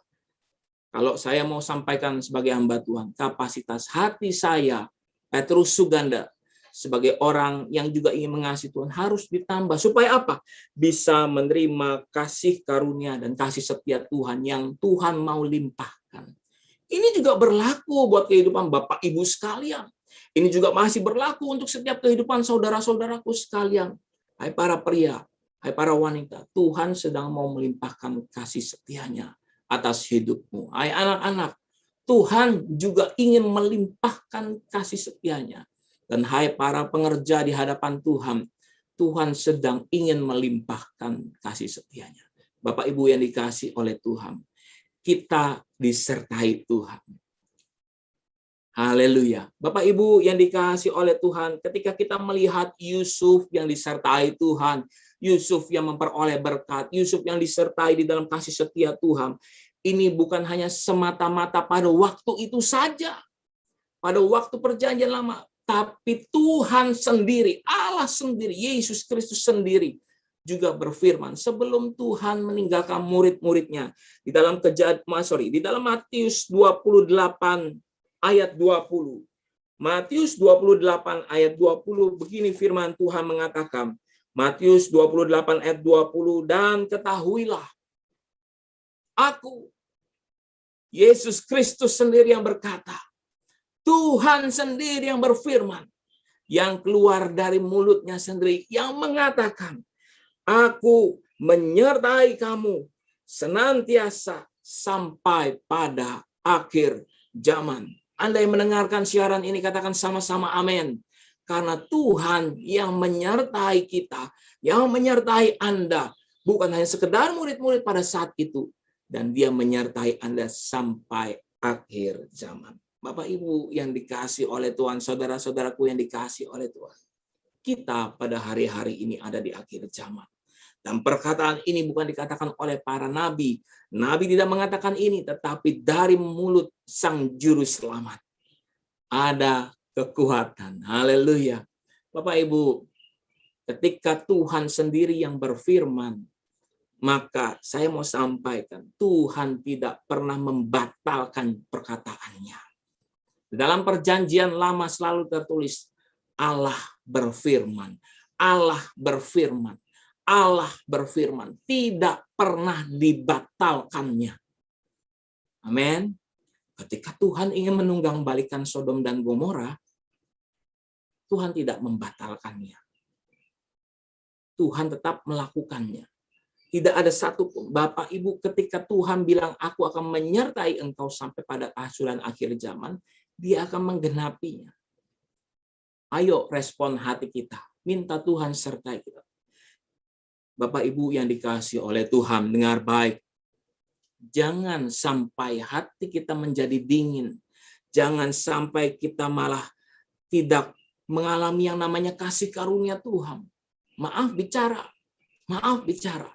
A: Kalau saya mau sampaikan sebagai hamba Tuhan, kapasitas hati saya, Petrus Suganda, sebagai orang yang juga ingin mengasihi Tuhan, harus ditambah. Supaya apa? Bisa menerima kasih karunia dan kasih setia Tuhan yang Tuhan mau limpahkan. Ini juga berlaku buat kehidupan Bapak Ibu sekalian. Ini juga masih berlaku untuk setiap kehidupan saudara-saudaraku sekalian. Hai para pria, hai para wanita, Tuhan sedang mau melimpahkan kasih setianya atas hidupmu. Hai anak-anak, Tuhan juga ingin melimpahkan kasih setianya. Dan hai para pengerja di hadapan Tuhan, Tuhan sedang ingin melimpahkan kasih setianya. Bapak Ibu yang dikasih oleh Tuhan, kita disertai Tuhan. Haleluya. Bapak Ibu yang dikasih oleh Tuhan, ketika kita melihat Yusuf yang disertai Tuhan, Yusuf yang memperoleh berkat, Yusuf yang disertai di dalam kasih setia Tuhan, ini bukan hanya semata-mata pada waktu itu saja, pada waktu perjanjian lama, tapi Tuhan sendiri, Allah sendiri, Yesus Kristus sendiri juga berfirman sebelum Tuhan meninggalkan murid-muridnya di dalam di dalam Matius 28 ayat 20. Matius 28 ayat 20 begini firman Tuhan mengatakan, Matius 28 ayat 20, dan ketahuilah, aku, Yesus Kristus sendiri yang berkata, Tuhan sendiri yang berfirman, yang keluar dari mulutnya sendiri, yang mengatakan, aku menyertai kamu senantiasa sampai pada akhir zaman. Anda yang mendengarkan siaran ini, katakan sama-sama amin. Karena Tuhan yang menyertai kita, yang menyertai Anda, bukan hanya sekedar murid-murid pada saat itu, dan Dia menyertai Anda sampai akhir zaman. Bapak Ibu yang dikasih oleh Tuhan, saudara-saudaraku yang dikasih oleh Tuhan, kita pada hari-hari ini ada di akhir zaman. Dan perkataan ini bukan dikatakan oleh para nabi. Nabi tidak mengatakan ini, tetapi dari mulut Sang Juru Selamat ada kekuatan. Haleluya. Bapak Ibu, ketika Tuhan sendiri yang berfirman, maka saya mau sampaikan, Tuhan tidak pernah membatalkan perkataannya. Dalam perjanjian lama selalu tertulis, Allah berfirman, Allah berfirman, Allah berfirman, tidak pernah dibatalkannya. Amin. Ketika Tuhan ingin menunggangbalikan Sodom dan Gomora, Tuhan tidak membatalkannya. Tuhan tetap melakukannya. Tidak ada satu pun, Bapak Ibu, ketika Tuhan bilang, aku akan menyertai engkau sampai pada akhiran akhir zaman, Dia akan menggenapinya. Ayo respon hati kita. Minta Tuhan sertai kita. Bapak Ibu yang dikasih oleh Tuhan, dengar baik. Jangan sampai hati kita menjadi dingin. Jangan sampai kita malah tidak mengalami yang namanya kasih karunia Tuhan. Maaf bicara. Maaf bicara.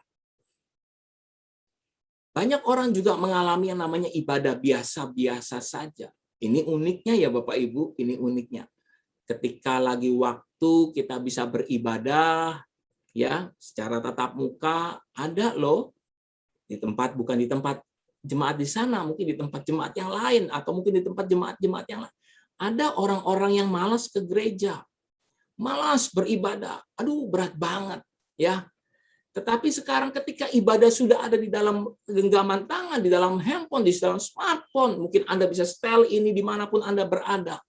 A: Banyak orang juga mengalami yang namanya ibadah biasa-biasa saja. Ini uniknya ya Bapak Ibu, ini uniknya. Ketika lagi waktu kita bisa beribadah, ya secara tatap muka, ada loh. Di tempat, bukan di tempat jemaat di sana, mungkin di tempat jemaat yang lain, atau mungkin di tempat jemaat-jemaat yang lain. Ada orang-orang yang malas ke gereja, malas beribadah. Aduh, berat banget, ya. Tetapi sekarang ketika ibadah sudah ada di dalam genggaman tangan, di dalam handphone, di dalam smartphone, mungkin Anda bisa setel ini dimanapun Anda berada.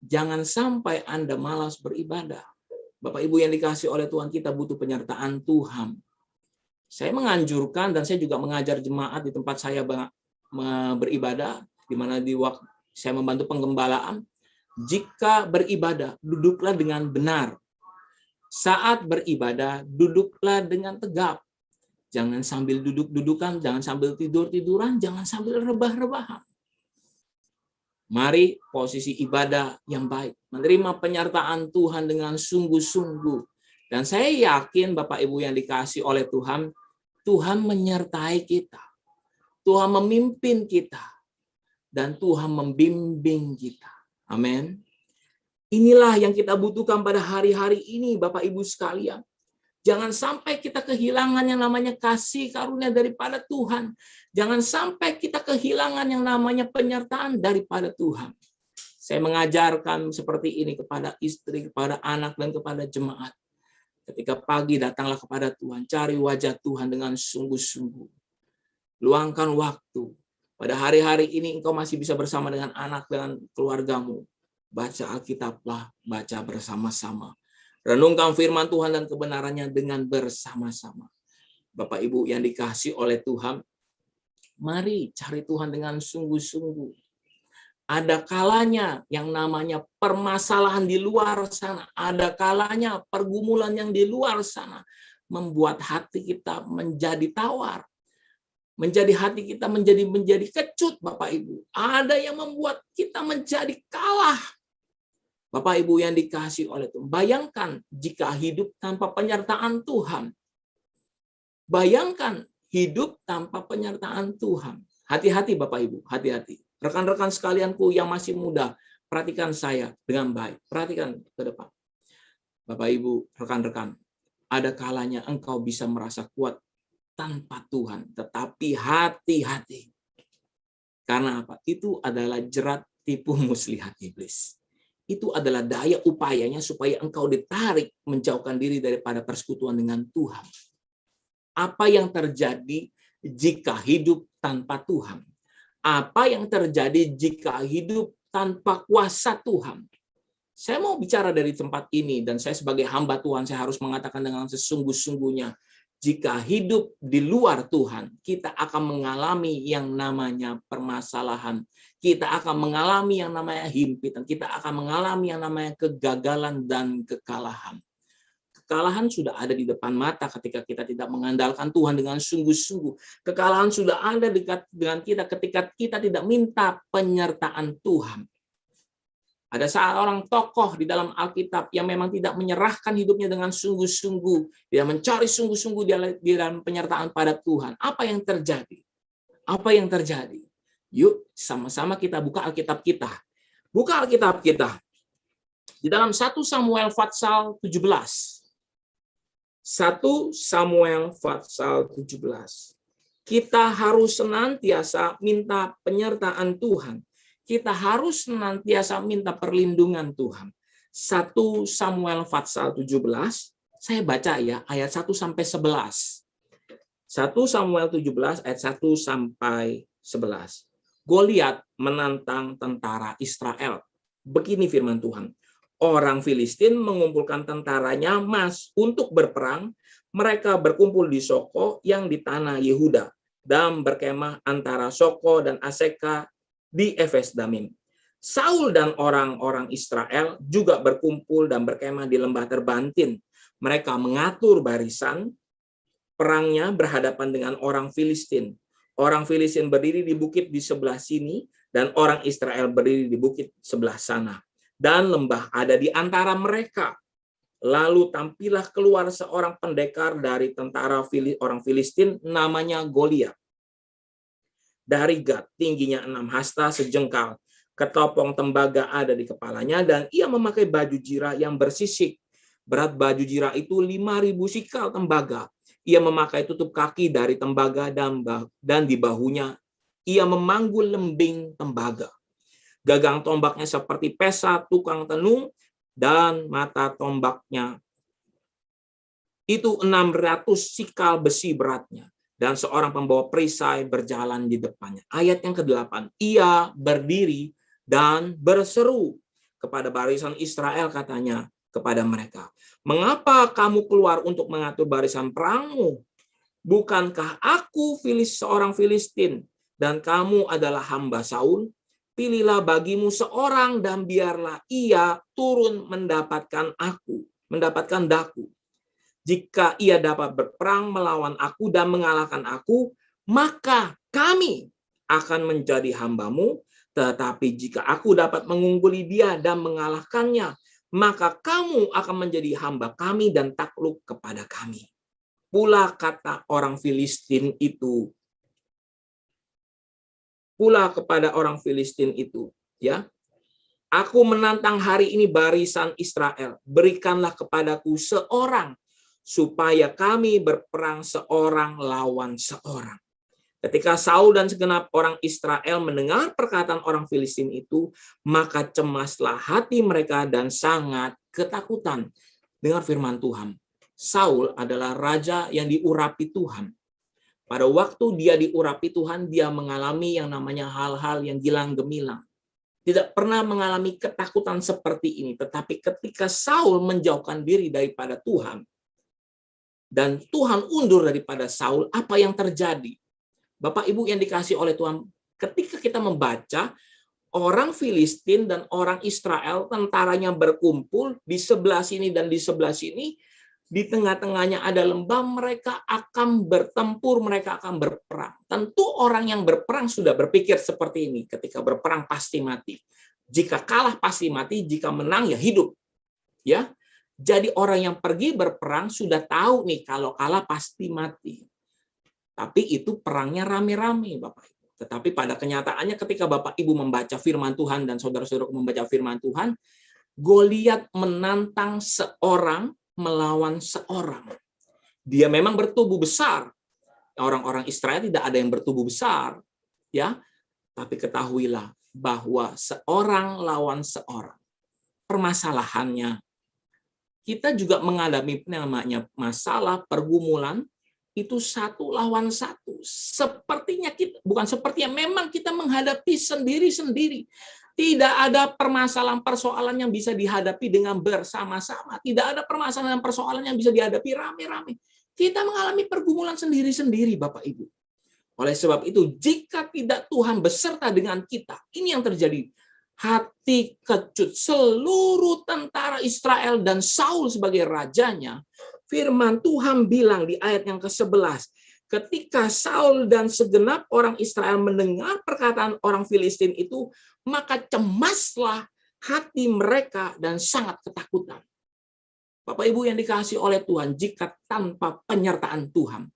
A: Jangan sampai Anda malas beribadah. Bapak Ibu yang dikasih oleh Tuhan, kita butuh penyertaan Tuhan. Saya menganjurkan dan saya juga mengajar jemaat di tempat saya beribadah, di mana di waktu saya membantu penggembalaan. Jika beribadah, duduklah dengan benar. Saat beribadah, duduklah dengan tegap. Jangan sambil duduk-dudukan, jangan sambil tidur-tiduran, jangan sambil rebah-rebahan. Mari posisi ibadah yang baik, menerima penyertaan Tuhan dengan sungguh-sungguh. Dan saya yakin Bapak Ibu yang dikasih oleh Tuhan, Tuhan menyertai kita. Tuhan memimpin kita. Dan Tuhan membimbing kita. Amin. Inilah yang kita butuhkan pada hari-hari ini Bapak Ibu sekalian. Jangan sampai kita kehilangan yang namanya kasih karunia daripada Tuhan. Jangan sampai kita kehilangan yang namanya penyertaan daripada Tuhan. Saya mengajarkan seperti ini kepada istri, kepada anak, dan kepada jemaat. Ketika pagi datanglah kepada Tuhan, cari wajah Tuhan dengan sungguh-sungguh. Luangkan waktu. Pada hari-hari ini engkau masih bisa bersama dengan anak, dengan keluargamu. Baca Alkitablah, baca bersama-sama. Renungkan firman Tuhan dan kebenarannya dengan bersama-sama. Bapak Ibu yang dikasihi oleh Tuhan, mari cari Tuhan dengan sungguh-sungguh. Ada kalanya yang namanya permasalahan di luar sana. Ada kalanya pergumulan yang di luar sana membuat hati kita menjadi tawar. Menjadi hati kita menjadi kecut, Bapak Ibu. Ada yang membuat kita menjadi kalah. Bapak Ibu yang dikasihi oleh Tuhan, bayangkan jika hidup tanpa penyertaan Tuhan. Bayangkan hidup tanpa penyertaan Tuhan. Hati-hati Bapak Ibu, hati-hati. Rekan-rekan sekalianku yang masih muda, perhatikan saya dengan baik. Perhatikan ke depan. Bapak Ibu, rekan-rekan, ada kalanya engkau bisa merasa kuat tanpa Tuhan, tetapi hati-hati. Karena apa? Itu adalah jerat tipu muslihat iblis. Itu adalah daya upayanya supaya engkau ditarik menjauhkan diri daripada persekutuan dengan Tuhan. Apa yang terjadi jika hidup tanpa Tuhan? Apa yang terjadi jika hidup tanpa kuasa Tuhan? Saya mau bicara dari tempat ini, dan saya sebagai hamba Tuhan, saya harus mengatakan dengan sesungguh-sungguhnya, jika hidup di luar Tuhan, kita akan mengalami yang namanya permasalahan. Kita akan mengalami yang namanya himpitan. Kita akan mengalami yang namanya kegagalan dan kekalahan. Kekalahan sudah ada di depan mata ketika kita tidak mengandalkan Tuhan dengan sungguh-sungguh. Kekalahan sudah ada dengan kita ketika kita tidak minta penyertaan Tuhan. Ada seorang tokoh di dalam Alkitab yang memang tidak menyerahkan hidupnya dengan sungguh-sungguh. Dia mencari sungguh-sungguh di dalam penyertaan pada Tuhan. Apa yang terjadi? Apa yang terjadi? Yuk, sama-sama kita buka Alkitab kita. Buka Alkitab kita. Di dalam 1 Samuel pasal 17. 1 Samuel pasal 17. Kita harus senantiasa minta penyertaan Tuhan. Kita harus senantiasa minta perlindungan Tuhan. 1 Samuel pasal 17, saya baca ya, ayat 1 sampai 11. 1 Samuel 17 ayat 1 sampai 11. Goliat menantang tentara Israel. Begini firman Tuhan. Orang Filistin mengumpulkan tentaranya untuk berperang. Mereka berkumpul di Soko yang di tanah Yehuda dan berkemah antara Soko dan Aseka di Efes Damim. Saul dan orang-orang Israel juga berkumpul dan berkemah di lembah Terbantin. Mereka mengatur barisan perangnya berhadapan dengan orang Filistin. Orang Filistin berdiri di bukit di sebelah sini dan orang Israel berdiri di bukit sebelah sana. Dan lembah ada di antara mereka. Lalu tampillah keluar seorang pendekar dari tentara orang Filistin namanya Goliat. Dari Gat, tingginya 6 hasta sejengkal. Ketopong tembaga ada di kepalanya dan ia memakai baju jira yang bersisik. Berat baju jira itu 5.000 sikal tembaga. Ia memakai tutup kaki dari tembaga dan di bahunya ia memanggul lembing tembaga. Gagang tombaknya seperti pesa tukang tenung dan mata tombaknya itu 600 sikal besi beratnya. Dan seorang pembawa perisai berjalan di depannya. Ayat yang ke-8. Ia berdiri dan berseru kepada barisan Israel, katanya kepada mereka. Mengapa kamu keluar untuk mengatur barisan perangmu? Bukankah aku seorang Filistin dan kamu adalah hamba Saul? Pilihlah bagimu seorang dan biarlah ia turun mendapatkan daku. Jika ia dapat berperang melawan aku dan mengalahkan aku, maka kami akan menjadi hambamu. Tetapi jika aku dapat mengungguli dia dan mengalahkannya, maka kamu akan menjadi hamba kami dan takluk kepada kami. Pula kata orang Filistin itu. Pula kepada orang Filistin itu, ya. Aku menantang hari ini barisan Israel. Berikanlah kepadaku seorang supaya kami berperang seorang lawan seorang. Ketika Saul dan segenap orang Israel mendengar perkataan orang Filistin itu, maka cemaslah hati mereka dan sangat ketakutan. Dengar firman Tuhan. Saul adalah raja yang diurapi Tuhan. Pada waktu dia diurapi Tuhan, dia mengalami yang namanya hal-hal yang gilang gemilang. Tidak pernah mengalami ketakutan seperti ini. Tetapi ketika Saul menjauhkan diri daripada Tuhan, dan Tuhan undur daripada Saul, apa yang terjadi? Bapak Ibu yang dikasih oleh Tuhan, ketika kita membaca orang Filistin dan orang Israel, tentaranya berkumpul di sebelah sini dan di sebelah sini, di tengah-tengahnya ada lembah, mereka akan bertempur, mereka akan berperang. Tentu orang yang berperang sudah berpikir seperti ini, ketika berperang pasti mati. Jika kalah pasti mati, jika menang ya hidup. Ya. Jadi orang yang pergi berperang sudah tahu nih kalau kalah pasti mati. Tapi itu perangnya rame-rame, Bapak Ibu. Tetapi pada kenyataannya ketika Bapak Ibu membaca firman Tuhan dan saudara-saudara membaca firman Tuhan, Goliat menantang seorang melawan seorang. Dia memang bertubuh besar. Orang-orang Israel tidak ada yang bertubuh besar, ya. Tapi ketahuilah bahwa seorang lawan seorang. Permasalahannya kita juga mengalami namanya masalah pergumulan itu satu lawan satu. Sepertinya kita, bukan sepertinya, memang kita menghadapi sendiri-sendiri. Tidak ada permasalahan-persoalan yang bisa dihadapi dengan bersama-sama. Tidak ada permasalahan-persoalan yang bisa dihadapi rame-rame. Kita mengalami pergumulan sendiri-sendiri, Bapak Ibu. Oleh sebab itu, jika tidak Tuhan beserta dengan kita, ini yang terjadi. Hati kecut seluruh tentara Israel dan Saul sebagai rajanya. Firman Tuhan bilang di ayat yang ke-11, ketika Saul dan segenap orang Israel mendengar perkataan orang Filistin itu, maka cemaslah hati mereka dan sangat ketakutan. Bapak Ibu yang dikasihi oleh Tuhan, jika tanpa penyertaan Tuhan,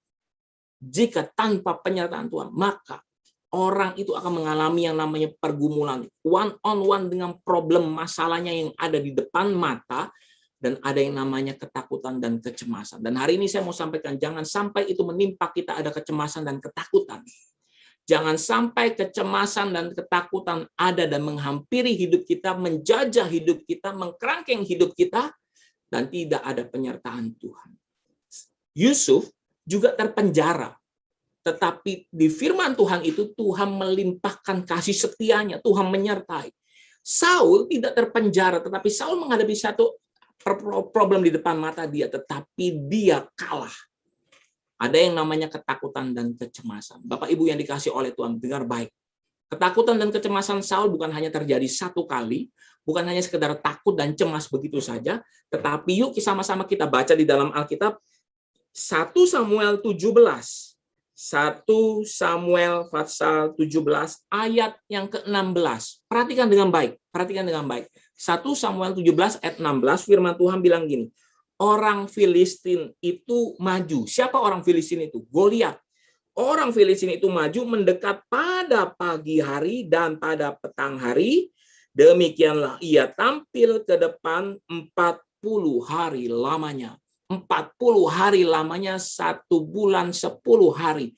A: maka orang itu akan mengalami yang namanya pergumulan one on one dengan problem masalahnya yang ada di depan mata, dan ada yang namanya ketakutan dan kecemasan. Dan hari ini saya mau sampaikan, jangan sampai itu menimpa kita ada kecemasan dan ketakutan. Jangan sampai kecemasan dan ketakutan ada dan menghampiri hidup kita, menjajah hidup kita, mengkerangkeng hidup kita, dan tidak ada penyertaan Tuhan. Yusuf juga terpenjara. Tetapi di firman Tuhan itu, Tuhan melimpahkan kasih setianya, Tuhan menyertai. Saul tidak terpenjara, tetapi Saul menghadapi satu problem di depan mata dia, tetapi dia kalah. Ada yang namanya ketakutan dan kecemasan. Bapak Ibu yang dikasih oleh Tuhan, dengar baik. Ketakutan dan kecemasan Saul bukan hanya terjadi satu kali, bukan hanya sekedar takut dan cemas begitu saja, tetapi yuk sama-sama kita baca di dalam Alkitab 1 Samuel 17. 1 Samuel pasal 17 ayat yang ke-16. Perhatikan dengan baik, 1 Samuel 17 ayat 16, firman Tuhan bilang gini, orang Filistin itu maju. Siapa orang Filistin itu? Goliat. Orang Filistin itu maju mendekat pada pagi hari dan pada petang hari. Demikianlah ia tampil ke depan 40 hari lamanya. 40 hari lamanya, 1 bulan 10 hari.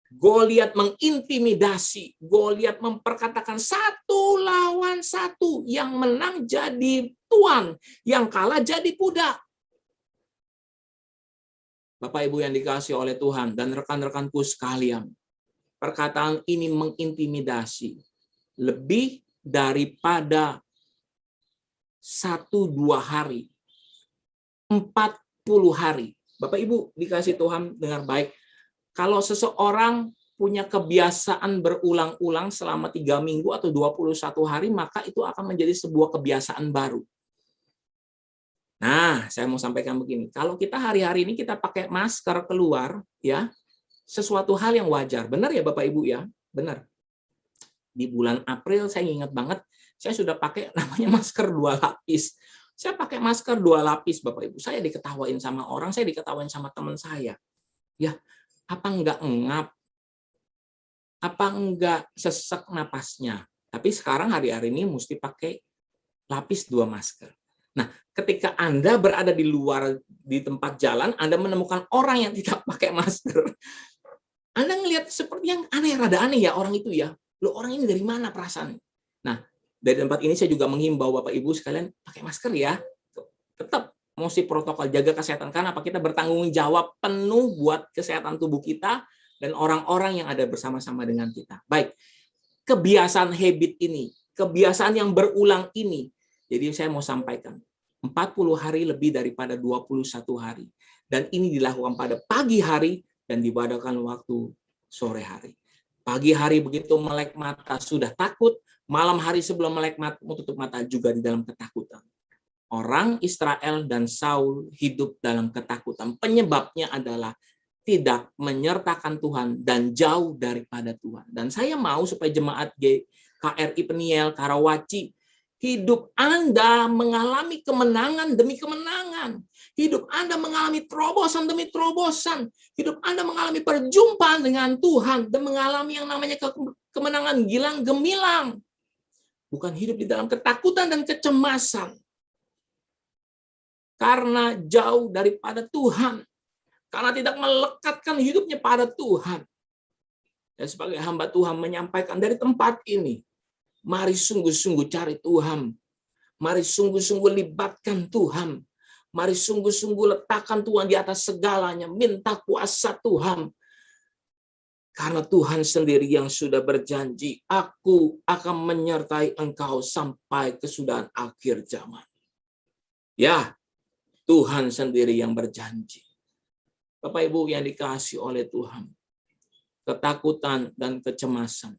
A: Goliat mengintimidasi, Goliat memperkatakan 1 lawan 1, yang menang jadi tuan, yang kalah jadi budak. Bapak Ibu yang dikasihi oleh Tuhan dan rekan-rekanku sekalian, perkataan ini mengintimidasi lebih daripada 1-2 hari, 40 hari. Bapak Ibu dikasihi Tuhan, dengar baik. Kalau seseorang punya kebiasaan berulang-ulang selama 3 minggu atau 21 hari, maka itu akan menjadi sebuah kebiasaan baru. Nah, saya mau sampaikan begini. Kalau kita hari-hari ini kita pakai masker keluar, ya, sesuatu hal yang wajar. Benar ya Bapak Ibu ya? Benar. Di bulan April saya ingat banget, saya sudah pakai namanya masker 2 lapis. Saya pakai masker 2 lapis, Bapak Ibu. Saya diketawain sama orang, saya diketawain sama teman saya. Ya, apa enggak ngap? Apa enggak sesek napasnya? Tapi sekarang hari-hari ini mesti pakai lapis 2 masker. Nah, ketika Anda berada di luar di tempat jalan, Anda menemukan orang yang tidak pakai masker. Anda ngelihat seperti yang aneh, rada aneh ya orang itu ya. Loh, orang ini dari mana perasaan? Nah, dari tempat ini saya juga menghimbau Bapak Ibu sekalian pakai masker ya. Tetap mesti protokol, jaga kesehatan, karena apa? Kita bertanggung jawab penuh buat kesehatan tubuh kita dan orang-orang yang ada bersama-sama dengan kita. Baik, kebiasaan habit ini, kebiasaan yang berulang ini, jadi saya mau sampaikan, 40 hari lebih daripada 21 hari. Dan ini dilakukan pada pagi hari dan diadakan waktu sore hari. Pagi hari begitu melek mata sudah takut, malam hari sebelum melek mata, tutup mata juga di dalam ketakutan. Orang Israel dan Saul hidup dalam ketakutan. Penyebabnya adalah tidak menyertakan Tuhan dan jauh daripada Tuhan. Dan saya mau supaya jemaat KRI Peniel, Karawaci, hidup Anda mengalami kemenangan demi kemenangan. Hidup Anda mengalami terobosan demi terobosan. Hidup Anda mengalami perjumpaan dengan Tuhan dan mengalami yang namanya kemenangan gilang gemilang. Bukan hidup di dalam ketakutan dan kecemasan. Karena jauh daripada Tuhan. Karena tidak melekatkan hidupnya pada Tuhan. Dan sebagai hamba Tuhan menyampaikan dari tempat ini, mari sungguh-sungguh cari Tuhan. Mari sungguh-sungguh libatkan Tuhan. Mari sungguh-sungguh letakkan Tuhan di atas segalanya. Minta kuasa Tuhan. Karena Tuhan sendiri yang sudah berjanji, aku akan menyertai engkau sampai kesudahan akhir zaman. Ya, Tuhan sendiri yang berjanji. Bapak Ibu yang dikasihi oleh Tuhan, ketakutan dan kecemasan,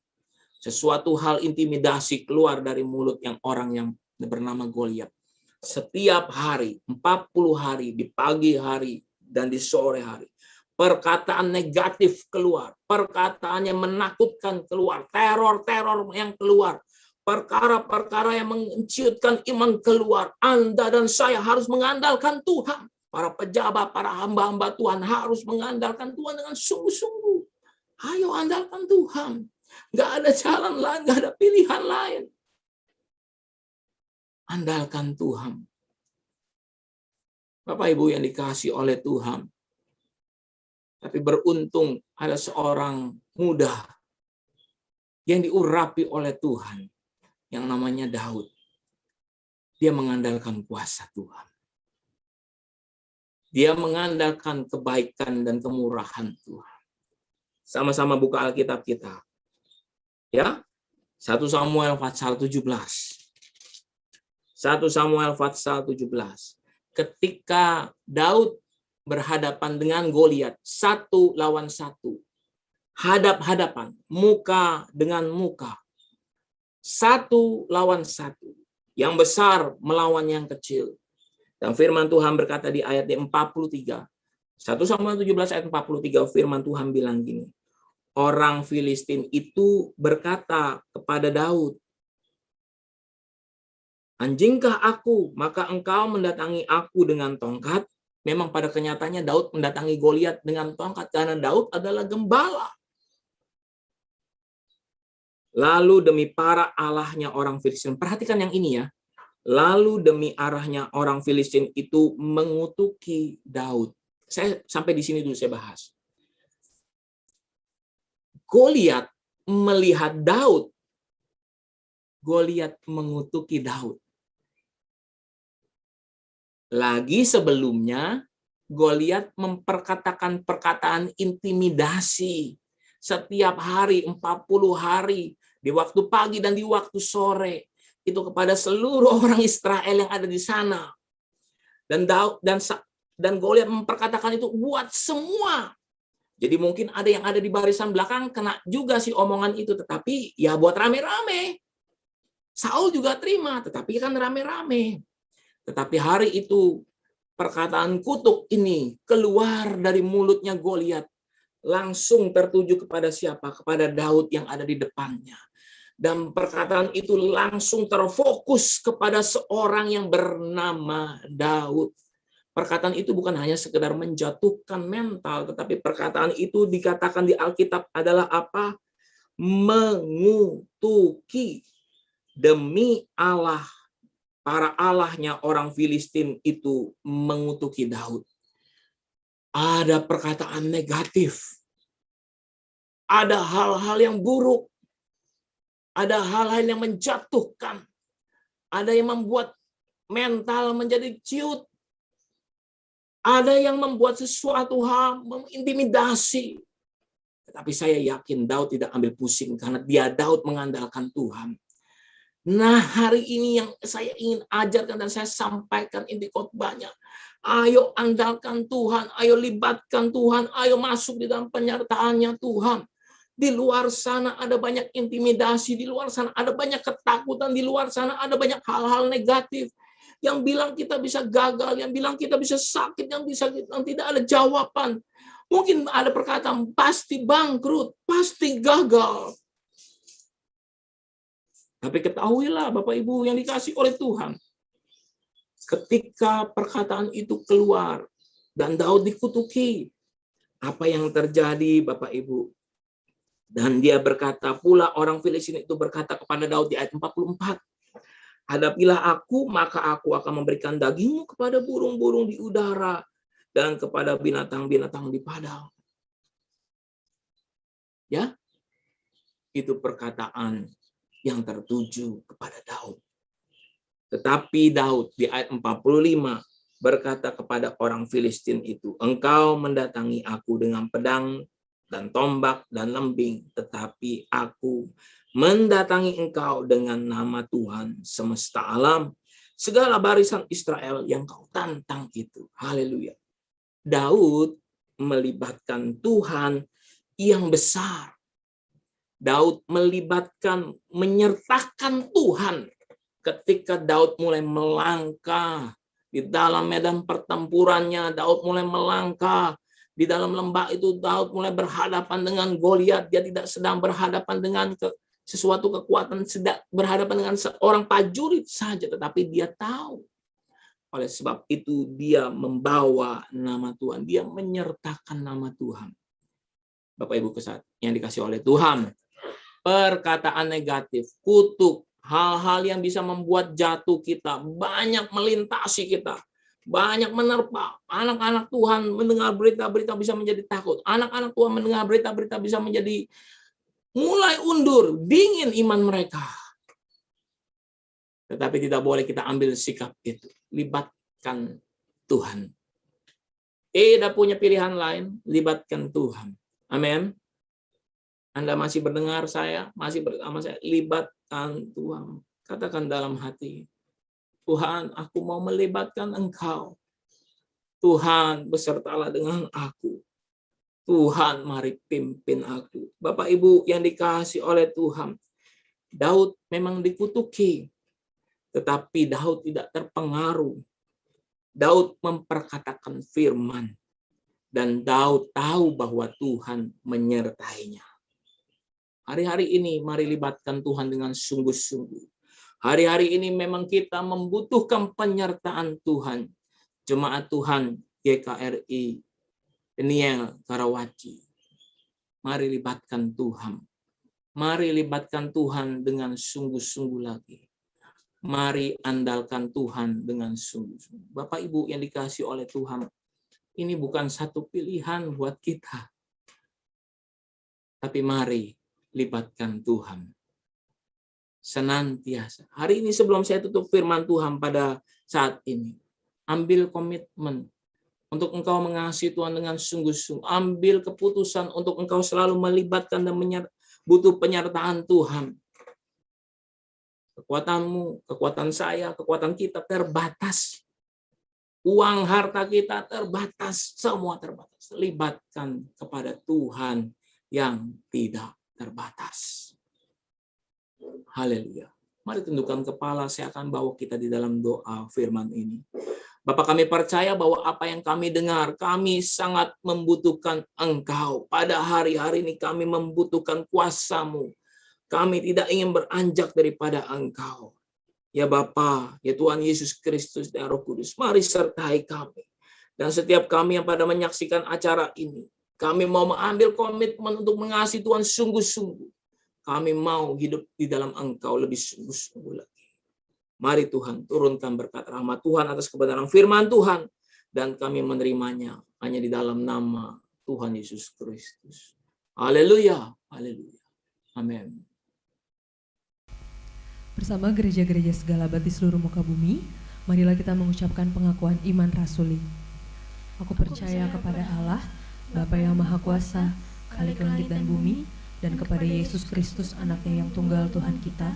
A: sesuatu hal intimidasi keluar dari mulut orang yang bernama Goliat. Setiap hari, 40 hari, di pagi hari dan di sore hari, perkataan negatif keluar, perkataan yang menakutkan keluar, teror-teror yang keluar, perkara-perkara yang menciutkan iman keluar. Anda dan saya harus mengandalkan Tuhan. Para pejabat, para hamba-hamba Tuhan harus mengandalkan Tuhan dengan sungguh-sungguh. Ayo andalkan Tuhan. Nggak ada jalan lain, nggak ada pilihan lain. Andalkan Tuhan. Bapak Ibu yang dikasihi oleh Tuhan. Tapi beruntung ada seorang muda yang diurapi oleh Tuhan. Yang namanya Daud. Dia mengandalkan kuasa Tuhan. Dia mengandalkan kebaikan dan kemurahan Tuhan. Sama-sama buka Alkitab kita. Ya, 1 Samuel pasal 17. 1 Samuel pasal 17. Ketika Daud berhadapan dengan Goliat 1 lawan 1. Hadap-hadapan, muka dengan muka. 1 lawan 1. Yang besar melawan yang kecil. Dan firman Tuhan berkata di ayat 43. 1 Samuel 17 ayat 43 firman Tuhan bilang gini. Orang Filistin itu berkata kepada Daud, anjingkah aku, maka engkau mendatangi aku dengan tongkat. Memang pada kenyataannya Daud mendatangi Goliat dengan tongkat karena Daud adalah gembala. Lalu demi para allahnya orang Filistin, perhatikan yang ini ya. Lalu demi arahnya orang Filistin itu mengutuki Daud. Saya sampai di sini dulu saya bahas. Goliat melihat Daud. Goliat mengutuki Daud. Lagi sebelumnya, Goliat memperkatakan perkataan intimidasi. Setiap hari, 40 hari, di waktu pagi dan di waktu sore. Itu kepada seluruh orang Israel yang ada di sana. Dan Goliat memperkatakan itu buat semua. Jadi mungkin ada yang ada di barisan belakang kena juga sih omongan itu, tetapi ya buat rame-rame. Saul juga terima, tetapi kan rame-rame. Tetapi hari itu perkataan kutuk ini keluar dari mulutnya Goliat, langsung tertuju kepada siapa? Kepada Daud yang ada di depannya. Dan perkataan itu langsung terfokus kepada seorang yang bernama Daud. Perkataan itu bukan hanya sekedar menjatuhkan mental, tetapi perkataan itu dikatakan di Alkitab adalah apa? Mengutuki demi Allah para allahnya orang Filistin itu mengutuki Daud. Ada perkataan negatif. Ada hal-hal yang buruk. Ada hal-hal yang menjatuhkan. Ada yang membuat mental menjadi ciut. Ada yang membuat sesuatu hal mengintimidasi. Tetapi saya yakin Daud tidak ambil pusing karena Daud mengandalkan Tuhan. Nah, hari ini yang saya ingin ajarkan dan saya sampaikan inti khotbahnya. Ayo andalkan Tuhan, ayo libatkan Tuhan, ayo masuk di dalam penyertaannya Tuhan. Di luar sana ada banyak intimidasi, di luar sana ada banyak ketakutan, di luar sana ada banyak hal-hal negatif. Yang bilang kita bisa gagal, yang bilang kita bisa sakit, yang tidak ada jawaban. Mungkin ada perkataan pasti bangkrut, pasti gagal. Tapi ketahuilah Bapak Ibu yang dikasih oleh Tuhan. Ketika perkataan itu keluar dan Daud dikutuki, apa yang terjadi Bapak Ibu? Dan dia berkata pula, orang Filistin itu berkata kepada Daud di ayat 44, hadapilah aku, maka aku akan memberikan dagingmu kepada burung-burung di udara dan kepada binatang-binatang di padang. Ya, itu perkataan yang tertuju kepada Daud. Tetapi Daud di ayat 45 berkata kepada orang Filistin itu, engkau mendatangi aku dengan pedang dan tombak dan lembing, tetapi aku mendatangi engkau dengan nama Tuhan semesta alam, segala barisan Israel yang kau tantang itu. Haleluya. Daud melibatkan Tuhan yang besar. Daud melibatkan, menyertakan Tuhan. Ketika Daud mulai melangkah di dalam medan pertempurannya, Daud mulai melangkah di dalam lembah itu, Daud mulai berhadapan dengan Goliat. Dia tidak sedang berhadapan dengan sesuatu kekuatan, sedang berhadapan dengan seorang prajurit saja, tetapi dia tahu. Oleh sebab itu dia membawa nama Tuhan, dia menyertakan nama Tuhan. Bapak Ibu yang dikasih oleh Tuhan, perkataan negatif, kutuk, hal-hal yang bisa membuat jatuh kita, banyak melintasi kita, banyak menerpa. Anak-anak Tuhan mendengar berita-berita bisa menjadi takut. Anak-anak Tuhan mendengar berita-berita bisa menjadi mulai undur, dingin iman mereka. Tetapi tidak boleh kita ambil sikap itu. Libatkan Tuhan. Tidak punya pilihan lain, libatkan Tuhan. Amin. Anda masih mendengar saya, masih bersama saya, libatkan Tuhan. Katakan dalam hati, Tuhan, aku mau melibatkan Engkau. Tuhan, besertalah dengan aku. Tuhan, mari pimpin aku. Bapak Ibu yang dikasihi oleh Tuhan, Daud memang dikutuki, tetapi Daud tidak terpengaruh. Daud memperkatakan firman, dan Daud tahu bahwa Tuhan menyertainya. Hari-hari ini mari libatkan Tuhan dengan sungguh-sungguh. Hari-hari ini memang kita membutuhkan penyertaan Tuhan. Jemaat Tuhan GKRI Peniel Karawaci. Mari libatkan Tuhan. Mari libatkan Tuhan dengan sungguh-sungguh lagi. Mari andalkan Tuhan dengan sungguh-sungguh. Bapak Ibu yang dikasihi oleh Tuhan, ini bukan satu pilihan buat kita. Tapi mari libatkan Tuhan senantiasa. Hari ini sebelum saya tutup firman Tuhan pada saat ini, ambil komitmen untuk engkau mengasihi Tuhan dengan sungguh-sungguh. Ambil keputusan untuk engkau selalu melibatkan dan butuh penyertaan Tuhan. Kekuatanmu, kekuatan saya, kekuatan kita terbatas. Uang, harta kita terbatas, semua terbatas. Libatkan kepada Tuhan yang tidak terbatas. Haleluya. Mari tundukkan kepala, saya akan bawa kita di dalam doa firman ini. Bapak, kami percaya bahwa apa yang kami dengar, kami sangat membutuhkan Engkau. Pada hari-hari ini kami membutuhkan kuasa-Mu. Kami tidak ingin beranjak daripada Engkau. Ya Bapa, ya Tuhan Yesus Kristus dan Roh Kudus, mari sertai kami. Dan setiap kami yang pada menyaksikan acara ini, kami mau mengambil komitmen untuk mengasihi Tuhan sungguh-sungguh. Kami mau hidup di dalam Engkau lebih sungguh-sungguh lagi. Mari Tuhan turunkan berkat rahmat Tuhan atas kebenaran firman Tuhan, dan kami menerimanya hanya di dalam nama Tuhan Yesus Kristus. Haleluya, haleluya. Amin.
B: Bersama gereja-gereja segala abad di seluruh muka bumi, marilah kita mengucapkan pengakuan iman rasuli. Aku percaya kepada Allah, Bapa yang Maha Kuasa, Khalik langit dan bumi, dan kepada Yesus Kristus, anaknya yang tunggal Tuhan kita,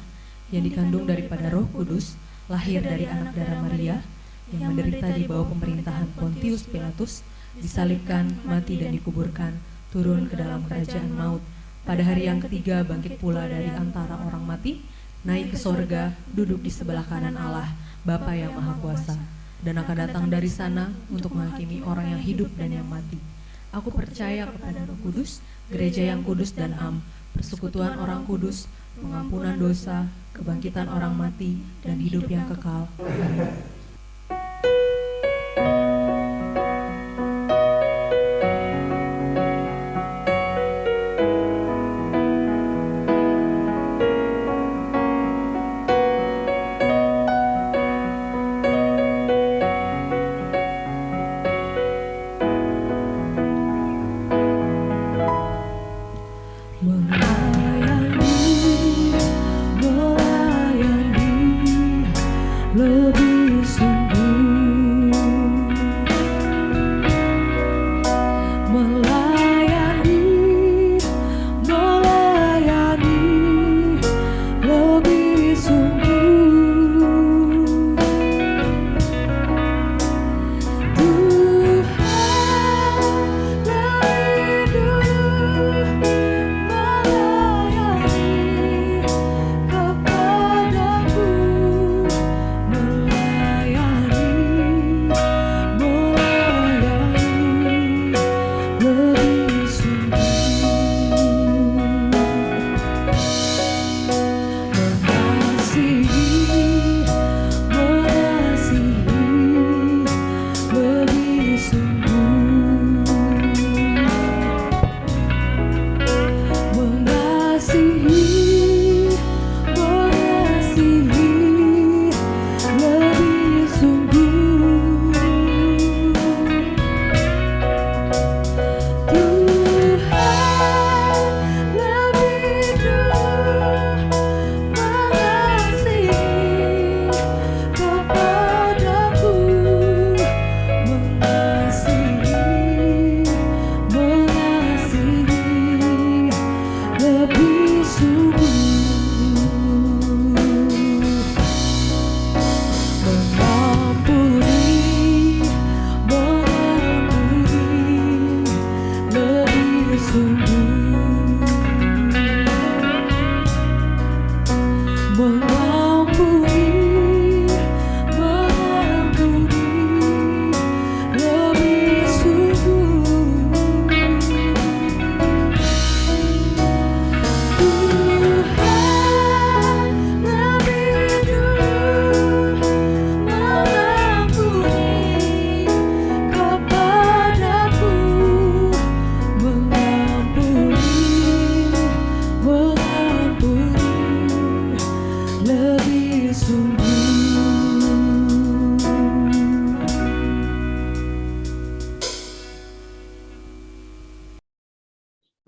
B: yang dikandung daripada Roh Kudus, lahir dari anak darah Maria, yang menderita di bawah pemerintahan Pontius Pilatus, disalibkan, mati dan dikuburkan, turun ke dalam kerajaan maut, pada hari yang ketiga bangkit pula dari antara orang mati, naik ke sorga, duduk di sebelah kanan Allah, Bapa yang Maha Kuasa, dan akan datang dari sana untuk menghakimi orang yang hidup dan yang mati. Aku percaya kepada Roh Kudus, gereja yang kudus dan am, persekutuan orang kudus, pengampunan dosa, kebangkitan orang mati, dan hidup yang kekal.
D: Lebih sungguh melayani, lebih sungguh Tuhan lebih dulu melayani kepadaku.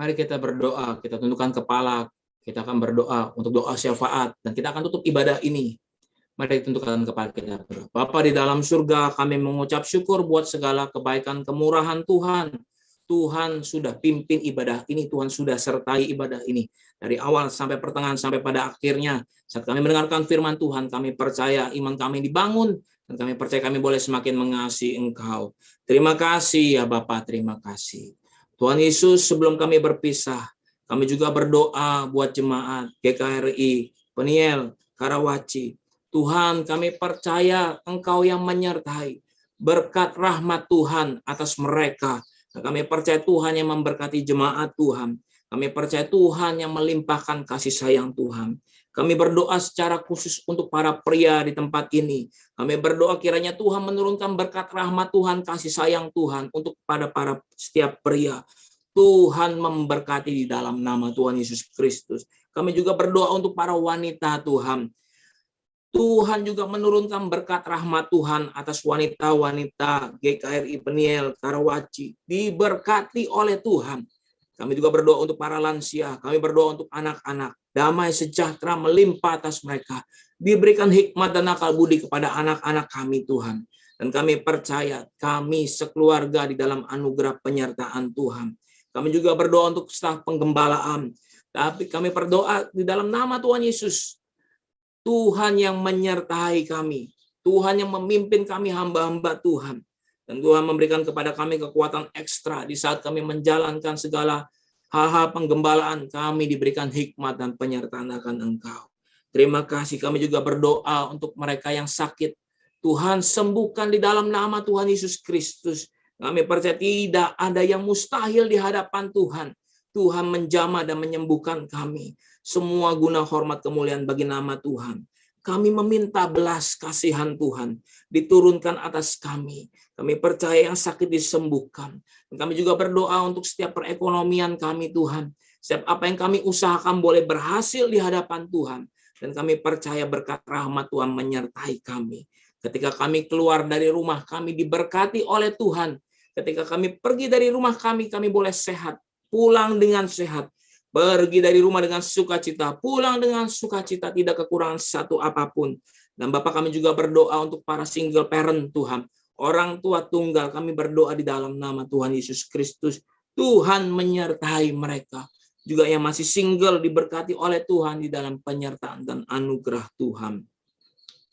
A: Mari kita berdoa, kita tundukkan kepala, kita akan berdoa untuk doa syafaat, dan kita akan tutup ibadah ini. Mari tundukkan kepala kita. Bapa di dalam surga, kami mengucap syukur buat segala kebaikan kemurahan Tuhan. Tuhan sudah pimpin ibadah ini, Tuhan sudah sertai ibadah ini. Dari awal sampai pertengahan, sampai pada akhirnya. Saat kami mendengarkan firman Tuhan, kami percaya iman kami dibangun, dan kami percaya kami boleh semakin mengasihi Engkau. Terima kasih ya Bapa, terima kasih. Tuhan Yesus, sebelum kami berpisah, kami juga berdoa buat jemaat GKRI, Peniel, Karawaci. Tuhan, kami percaya Engkau yang menyertai berkat rahmat Tuhan atas mereka. Kami percaya Tuhan yang memberkati jemaat Tuhan. Kami percaya Tuhan yang melimpahkan kasih sayang Tuhan. Kami berdoa secara khusus untuk para pria di tempat ini. Kami berdoa kiranya Tuhan menurunkan berkat rahmat Tuhan, kasih sayang Tuhan untuk pada para setiap pria. Tuhan memberkati di dalam nama Tuhan Yesus Kristus. Kami juga berdoa untuk para wanita Tuhan. Tuhan juga menurunkan berkat rahmat Tuhan atas wanita-wanita GKRI Peniel, Karawaci. Diberkati oleh Tuhan. Kami juga berdoa untuk para lansia. Kami berdoa untuk anak-anak. Damai sejahtera melimpah atas mereka. Diberikan hikmat dan akal budi kepada anak-anak kami Tuhan. Dan kami percaya kami sekeluarga di dalam anugerah penyertaan Tuhan. Kami juga berdoa untuk staf penggembalaan. Tapi kami berdoa di dalam nama Tuhan Yesus. Tuhan yang menyertai kami. Tuhan yang memimpin kami hamba-hamba Tuhan. Dan Tuhan memberikan kepada kami kekuatan ekstra di saat kami menjalankan segala hal-hal penggembalaan. Kami diberikan hikmat dan penyertaan akan Engkau. Terima kasih. Kami juga berdoa untuk mereka yang sakit. Tuhan sembuhkan di dalam nama Tuhan Yesus Kristus. Kami percaya tidak ada yang mustahil di hadapan Tuhan. Tuhan menjamah dan menyembuhkan kami. Semua guna hormat kemuliaan bagi nama Tuhan. Kami meminta belas kasihan Tuhan diturunkan atas kami. Kami percaya yang sakit disembuhkan. Dan kami juga berdoa untuk setiap perekonomian kami Tuhan. Setiap apa yang kami usahakan boleh berhasil di hadapan Tuhan. Dan kami percaya berkat rahmat Tuhan menyertai kami. Ketika kami keluar dari rumah, kami diberkati oleh Tuhan. Ketika kami pergi dari rumah kami boleh sehat. Pulang dengan sehat. Pergi dari rumah dengan sukacita, pulang dengan sukacita, tidak kekurangan satu apapun. Dan Bapak, kami juga berdoa untuk para single parent Tuhan. Orang tua tunggal, kami berdoa di dalam nama Tuhan Yesus Kristus. Tuhan menyertai mereka. Juga yang masih single diberkati oleh Tuhan di dalam penyertaan dan anugerah Tuhan.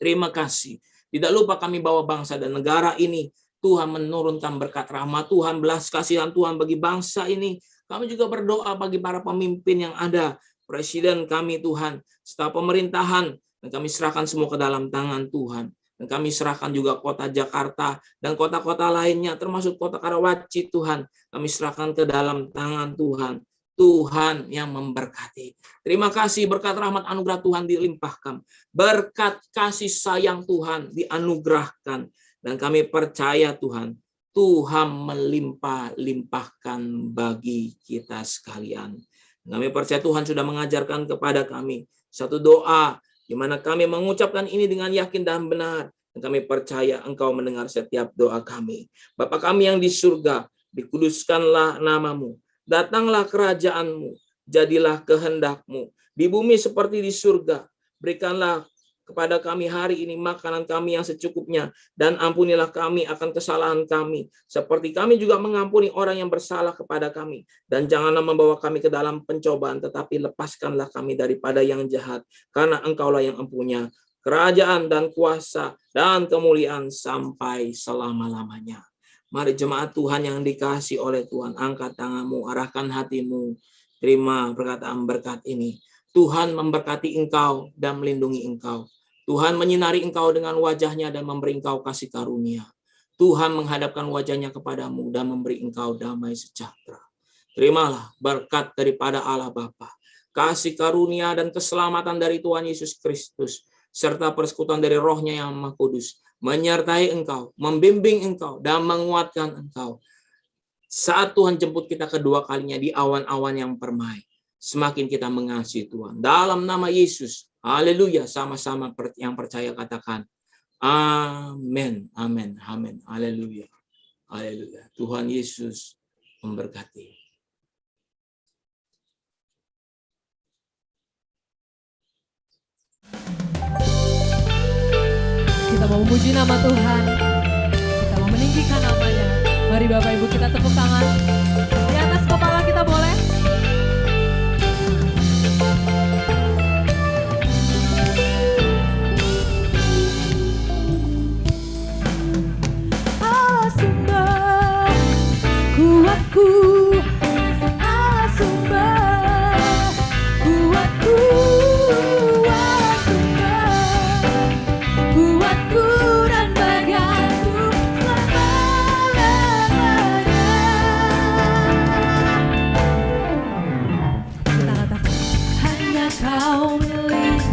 A: Terima kasih. Tidak lupa kami bawa bangsa dan negara ini. Tuhan menurunkan berkat rahmat Tuhan, belas kasihan Tuhan bagi bangsa ini. Kami juga berdoa bagi para pemimpin yang ada, presiden kami Tuhan, staf pemerintahan, dan kami serahkan semua ke dalam tangan Tuhan. Dan kami serahkan juga kota Jakarta dan kota-kota lainnya, termasuk kota Karawaci Tuhan. Kami serahkan ke dalam tangan Tuhan. Tuhan yang memberkati. Terima kasih berkat rahmat anugerah Tuhan dilimpahkan. Berkat kasih sayang Tuhan dianugerahkan. Dan kami percaya Tuhan, Tuhan melimpah-limpahkan bagi kita sekalian. Kami percaya Tuhan sudah mengajarkan kepada kami satu doa, di mana kami mengucapkan ini dengan yakin dan benar. Dan kami percaya Engkau mendengar setiap doa kami. Bapa kami yang di surga, dikuduskanlah namamu. Datanglah kerajaanmu, jadilah kehendak-Mu. Di bumi seperti di surga, berikanlah kepada kami hari ini makanan kami yang secukupnya, dan ampunilah kami akan kesalahan kami, seperti kami juga mengampuni orang yang bersalah kepada kami. Dan janganlah membawa kami ke dalam pencobaan, tetapi lepaskanlah kami daripada yang jahat, karena Engkaulah yang empunya kerajaan dan kuasa dan kemuliaan sampai selama-lamanya. Mari jemaat Tuhan yang dikasihi oleh Tuhan, angkat tanganmu, arahkan hatimu, terima perkataan berkat ini. Tuhan memberkati engkau dan melindungi engkau. Tuhan menyinari engkau dengan wajahnya dan memberi engkau kasih karunia. Tuhan menghadapkan wajahnya kepadamu dan memberi engkau damai sejahtera. Terimalah berkat daripada Allah Bapa, kasih karunia dan keselamatan dari Tuhan Yesus Kristus, serta persekutuan dari Roh-Nya yang Maha Kudus, menyertai engkau, membimbing engkau, dan menguatkan engkau. Saat Tuhan jemput kita kedua kalinya di awan-awan yang permai, semakin kita mengasihi Tuhan. Dalam nama Yesus, haleluya, sama-sama yang percaya katakan, amin, amin, amin, haleluya, haleluya. Tuhan Yesus memberkati.
B: Kita mau memuji nama Tuhan, kita mau meninggikan namanya. Mari Bapak Ibu kita tepuk tangan.